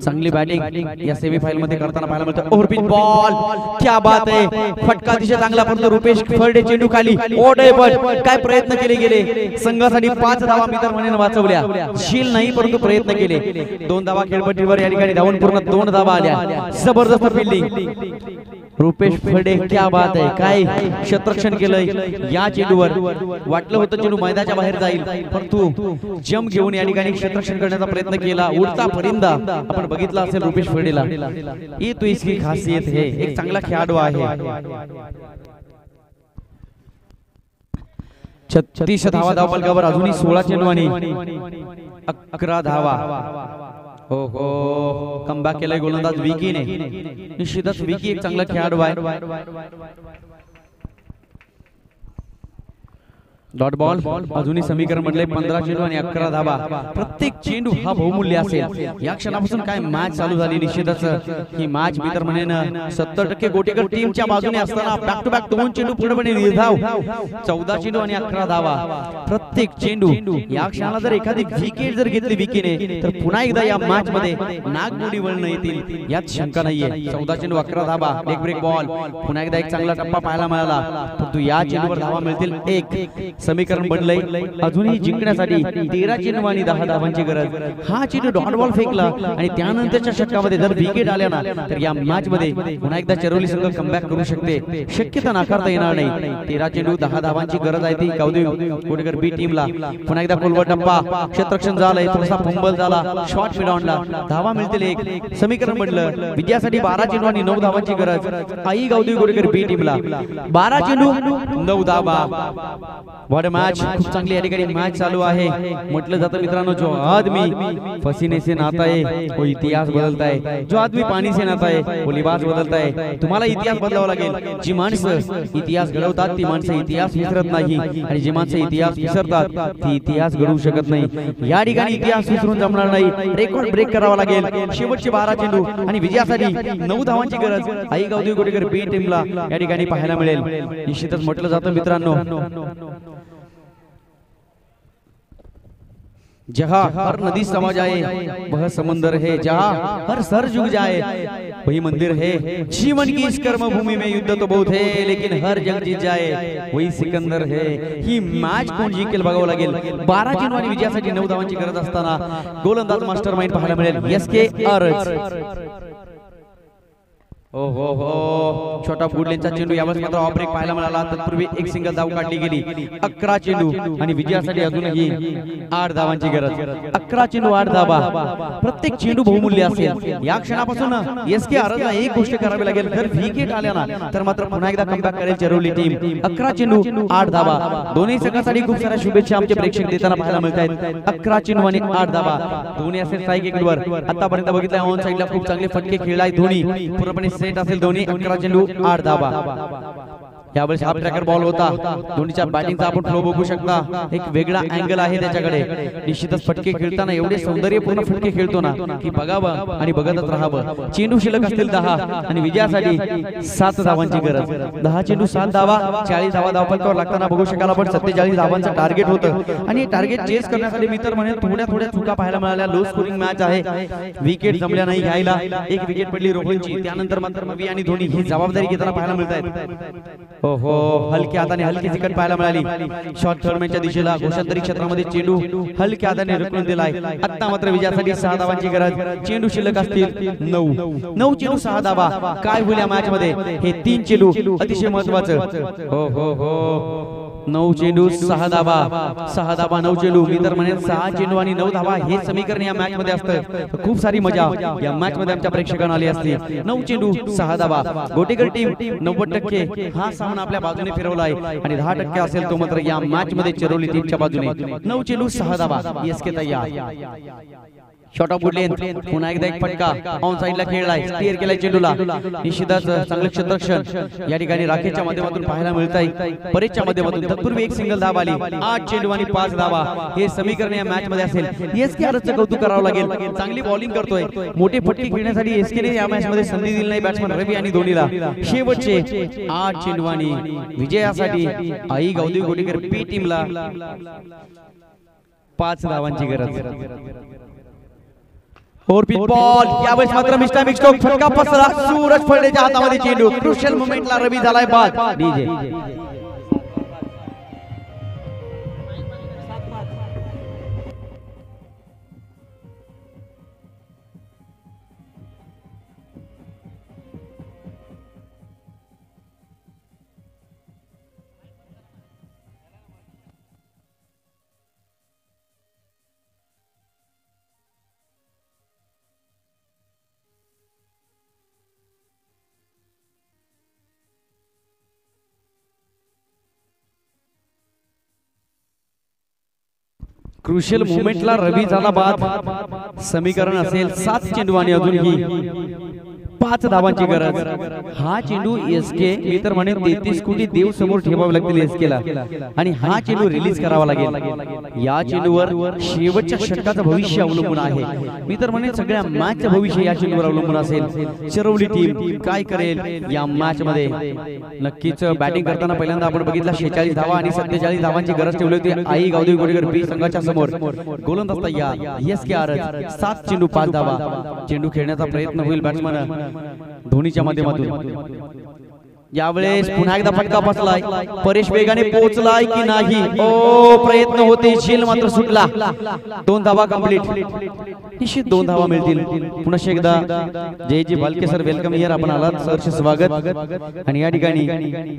[SPEAKER 1] चांगली बॅटिंग या सेमीफायनल मध्ये करताना पाहायला मिळतं. ओव्हरपिच बॉल, क्या बात आहे, फटका दिशा चांगला पडतो. रुपेश फरडे चेंडू खाली, ओढेपट, काय प्रयत्न केले गेले. संघासाठी 5 धावा मी तर म्हणेन वाचवल्या. शील नाही परंतु प्रयत्न केले. 2 धावा खेळपट्टीवर या ठिकाणी धावून पूर्ण 2 धावा आल्या. जबरदस्त फिल्डिंग रुपेश फरडे, क्या बात आहे, काय क्षेत्ररक्षण केलंय या चेंडूवर. वाटलं होतं चेंडू मैदानाच्या बाहेर जाईल, परंतु जम घेऊन या ठिकाणी क्षेत्ररक्षण करण्याचा प्रयत्न केला. उडता परिंदा आपण बघितला असेल रुपेश फरडेला. ये तो इसकी खासियत है, एक चांगला खेळाडू आहे. 36 धावा धावफलकावर, अजूनही 16 चेंडू आणि 11 धावा. हो हो, कमबॅक केलाय गोलंदाज विकीने. निश्चितच विकी एक चांगला खेळाडू आहे. डॉट बॉल अजूनही समीकरण म्हणले 15 चेंडू आणि 11 धावा. प्रत्येक चेंडू हा बहुमूल्य असेल. या क्षणापासून काय मॅच चालू झाली. निश्चितच ही मॅच मी तर म्हणेन 70% गोटेकर टीमच्या बाजूने असताना बॅक टू बॅक 2 चेंडू पूर्णपणे निर्धाव. 14 चेंडू आणि 11 धावा. प्रत्येक चेंडू या क्षणाला जर एखादी विकेट जर घेतली विकीने तर पुन्हा एकदा या मॅच मध्ये नागमोडी वळण येतील यात शंका नाहीये. 14 चेंडू 11 धावा. Leg break ball. पुन्हा एकदा एक चांगला टप्पा पाहायला मिळाला. परंतु या चेंडूवर धावा मिळतील. एक समीकरण बनलंय अजूनही जिंकण्यासाठी 13 चेंडू आणि 10 धावांची गरज. हा चेंडू डॉट बॉल फेकला आणि त्यानंतरच्या षटकामध्ये जर विकेट आल्या ना तर या मॅच मध्ये पुन्हा एकदा चरोली संघ कमबॅक करू शकते. शक्यता नाकारता येणार नाही. 13 चेंडू 10 धावांची गरज आहे ती गावदेव कोटेकर बी टीमला. पुन्हा एकदा कोलवर टप्पा. क्षेत्ररक्षण झालंय. थोडासा फंबल झाला. शॉट मिडॉनला धावा मिळतील. एक समीकरण बनलं. विजयासाठी 12 चेंडू आणि 9 धावांची गरज. आई गावदेव कोटेकर बी टीमला 12 चेंडू 9 धावा. What match. खूप चांगली या ठिकाणी मॅच चालू आहे. म्हटलं जातं मित्रांनो जो आदमी पसीने से नहाता है वो इतिहास बदलता है. जो आदमी पाणी से नहाता है वो लिबास बदलता है. तुम्हाला इतिहास बदलावा लागेल. जी माणसं इतिहास घडवतात ती माणसं इतिहास विसरत नाही आणि जी माणसं इतिहास विसरतात ती इतिहास घडवू शकत नाही. या ठिकाणी इतिहास विसरून जमणार नाही. रेकॉर्ड ब्रेक करावा लागेल. शेवटचे 12 चेंडू आणि विजयासाठी 9 धावांची गरज आई गावदेव कोटेकर बी टीमला या ठिकाणी पाहायला मिळेल. निश्चितच म्हटलं जातं मित्रांनो जहाँ हर नदी समा जाए वह समुंदर है. जहाँ हर सर झुक जाए वही मंदिर है. जीवन की इस कर्म भूमि में युद्ध तो बहुत है लेकिन हर जंग जीत जाए वही सिकंदर है. ही मॅच कोण जिंकेल बघावं लागेल. 12 चेंडू आणि विजयासाठी 9 धावांची गरज असताना गोलंदाज मास्टर माइंड पाहायला मिळेल. एसके आरच. ओ हो हो छोटा बुडलेंचा चेंडू यावेळेस मात्र ऑफ ब्रेक पाहायला मिळाला. तत्पूर्वी एक सिंगल धाव काढली गेली. 11 चेंडू आणि विजयासाठी अजूनही 8 धावांची गरज. 11 चेंडू 8 धावा. प्रत्येक चेंडू बहुमूल्य असेल. या क्षणापासून एसके आरला एक गोष्ट करावी लागेल. जर विकेट आल्या ना तर मात्र पुन्हा एकदा कमबॅक करेल चरोली टीम. 11 चेंडू 8 धावा. दोन्ही संघासाठी खूप साऱ्या शुभेच्छा आमचे प्रेक्षक देताना पाहायला मिळत आहेत. 11 चेंडू आणि 8 धावा. दोन्ही असेल स्ट्राईक विकेटवर. आतापर्यंत बघितलं ऑन साइडला खूप चांगले फटके खेळलाय धोनी. पूर्णपणे सेट असेल दोन्ही. 11 चेंडू 8 धावा. यावेळेस हाफ ट्रॅकर बॉल होता. दोन्हीच्या बॅटिंगचा आपण फ्लो बघू शकता. एक वेगळा अँगल आहे त्याच्याकडे. निश्चितच फटके खेळताना एवढे सौंदर्यपूर्ण फटके खेळतो ना की बघावं आणि बघतच राहावं. चेंडू शिल्लक असतील 10 आणि विजयासाठी 7 धावांची गरज. 10 चेंडू 7 धावा. 40 धावा धावपलकावर लागताना बघू शकाल आपण. 47 धावांचं टार्गेट होतं आणि टार्गेट चेस करण्यासाठी मी तर म्हणेन थोड्या चुका पाहायला मिळाल्या. लो स्कोरिंग मॅच आहे. विकेट जमल्या नाही घ्यायला. एक विकेट पडली रोहनची. त्यानंतर मात्र रवी आणि धोनी ही जबाबदारी घेताना पाहायला मिळत आहेत. हो हो हलक्या हाताने हलकी चिकट पाहायला मिळाली. शॉट थर्डमॅनच्या दिशेला घोषांतरी क्षेत्रामध्ये चेंडू हलक्या हाताने रखडून दिलाय. आता मात्र विजयासाठी 6 धावांची गरज. चेंडू शिल्लक असतील 9 चेंडू 6 धावा. काय होईल या मॅच मध्ये हे 3 चेंडू अतिशय महत्वाचं. हो हो हो 9 चेंडू 6 धावा. 6 धावा 9 चेंडू. मी तर म्हणेन 6 चेंडू आणि 9 धावा हे समीकरण या मॅच मध्ये असतं. खूप सारी मजा या मॅच मध्ये आमच्या प्रेक्षकांना आली असती. 9 चेंडू 6 धावा. गोटेकर टीम 90% हा सामना आपल्या बाजूने फिरवलाय आणि 10% असेल तो मात्र या मॅच मध्ये चरोली टीमच्या बाजूने. 9 चेंडू 6 धावा. एसके तयार. शॉट ऑफ वुडलेन. पुन्हा एकदा एक फटका ऑन साइडला खेळलाय. स्टीअर केलाय चेंडूला. निश्चितच चांगले क्षेत्ररक्षण या ठिकाणी राखेच्या माध्यमातून पाहायला मिळत आहे. परेशच्या माध्यमातून तत्पूर्वी एक सिंगल धाव आली. 8 चेंडू आणि 5 धावा हे समीकरण या मॅच मध्ये असेल. एसके आरचं कौतुक करावं लागेल. चांगली बॉलिंग करतोय. मोठे फटके खेळण्यासाठी एसकेने या मॅच मध्ये संधी दिली नाही बॅट्समन रवी आणि धोनीला. शेवटचे 8 चेंडू आणि विजयासाठी आई गावदेव कोटेकर बी टीमला 5 धावांची गरज. और पिच बॉल यावेळेस मात्र मिस्टर मिक्सटोक फटका पसरा. सूरज फळदेच्या हातामध्ये चेंडू. क्रुशियल मोमेंटला रवी झालाय बाद. डीजे क्रुशियल मोमेंटला रवी झाला बाद. समीकरण असेल 7 चेंडू आणि अजूनही 5 धावांची गरज। हा चेंडू एसके मी तर म्हणे 33 कोटी देव समोर ठेवावे लागतील एसकेला आणि हा चेंडू रिलीज करावा लागेल। या चेंडूवर शेवटच्या षटकाचं भविष्य अवलंबून आहे। मी तर म्हणे सगळ्या मॅचचं भविष्य या चेंडूवर अवलंबून असेल। शिरवली टीम काय करेल या मॅच मध्ये? नक्कीच बॅटिंग करताना पहिल्यांदा आपण बघितला 46 धावा आणि 47 धावांची गरज ठेवली होती आई गावदेवी गोटेकर बी संघाच्या समोर। गोलंदाज तयार एसके आरज 7 चेंडू 5 धावा। चेंडू खेळण्याचा प्रयत्न होईल बॅट्समन धोनीच्या माध्यमातून। यावेळेस पुन्हा एकदा फटका बसलाय, परेश वेगाने पोहोचलाय की नाही? ओ प्रयत्न होते, झेल मात्र सुटला। 2 धावा कंप्लीट, निश्चित 2 धावा मिळतील। पुन्हा एकदा जय जी भालके सर वेलकम हियर, आपण आलात सरचे स्वागत। आणि या ठिकाणी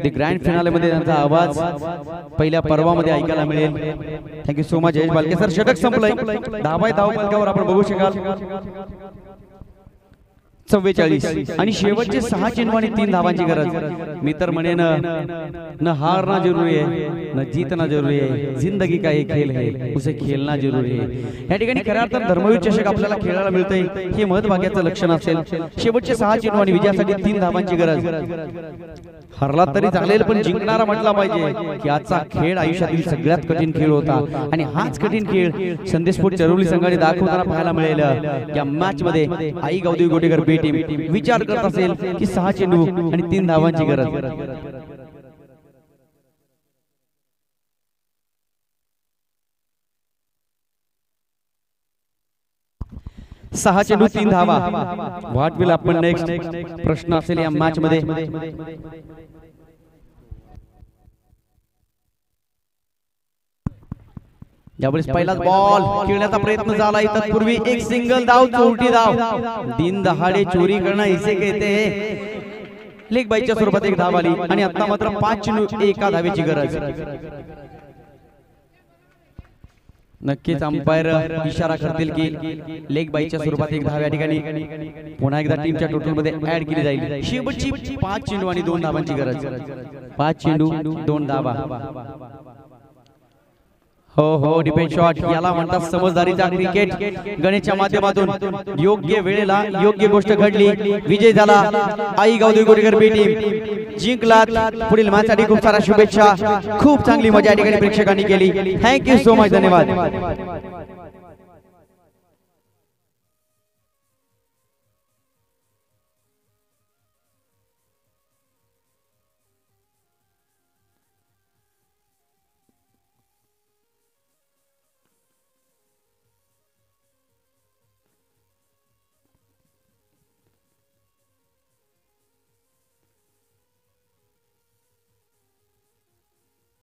[SPEAKER 1] ते ग्रँड फिनाले मध्ये त्यांचा आवाज पहिल्या पर्वामध्ये ऐकायला मिळेल। थँक्यू सो मच जय भालके सर। षटक संपलंय, 10 बाय 10 फलकावर आपण बघू शकाल 44 आणि शेवटचे 6 चेंडू आणि 3 धावांची गरज। मी तर म्हणेन न हारना जरूरी है न जीतना जरूरी है, जिंदगी का एक खेल है उसे खेलना जरूरी है। या ठिकाणी खऱ्या अर्थात धर्मवीर चषक आपल्याला खेळायला मिळतंय, हे महत्त्वाचं लक्षण असेल। शेवटचे 6 चेंडू आणि विजयासाठी 3 धावांची गरज। हरला तरी चालेल पण जिंकणारा म्हटला पाहिजे की आजचा खेळ आयुष्यातील सगळ्यात कठीण खेळ होता आणि हाच कठीण खेळ संदेशपूर चरवली संघाने दाखवताना पाहायला मिळेल। या मॅच मध्ये आई गावदेवी गोटेकर बी टीम विचार करत असेल की 6 चेंडू आणि 3 धावांची गरज। 6 चेंडू 3 धावा। व्हॉट विल आपण नेक्स्ट प्रश्न असेल या मॅच मध्ये। यावेळेस पहिलाच बॉल खेळण्याचा प्रयत्न झाला, तत्पूर्वी एक सिंगल धाव, चोरटी धाव। दिन दहाडे चोरी करणं इसे कहते हैं। लेग बाईच्या स्वरूपात एक धाव आली आणि आता मात्र 5 चेंडू 1 धावेची गरज। नक्कीच अंपायर इशारा करतील की लेग बाईच्या स्वरूपात एक धाव या ठिकाणी पुन्हा एकदा टीमच्या टोटल मध्ये ऍड केली जाईल। शेवटची 5 चेंडू आणि 2 धावांची गरज। 5 चेंडू 2 धावा। हो हो, डिफेन्स शॉट याला म्हणतात समजदारीचा क्रिकेट। गणेशच्या माध्यमातून योग्य वेळेला योग्य गोष्ट घडली, विजय झाला। आई गावदेवी गोटेकर बी टीम जिंकलात। पुढील मॅचसाठी खूप साऱ्या शुभेच्छा। खूप चांगली मजा या ठिकाणी प्रेक्षकांनी केली। थँक्यू सो मच, धन्यवाद।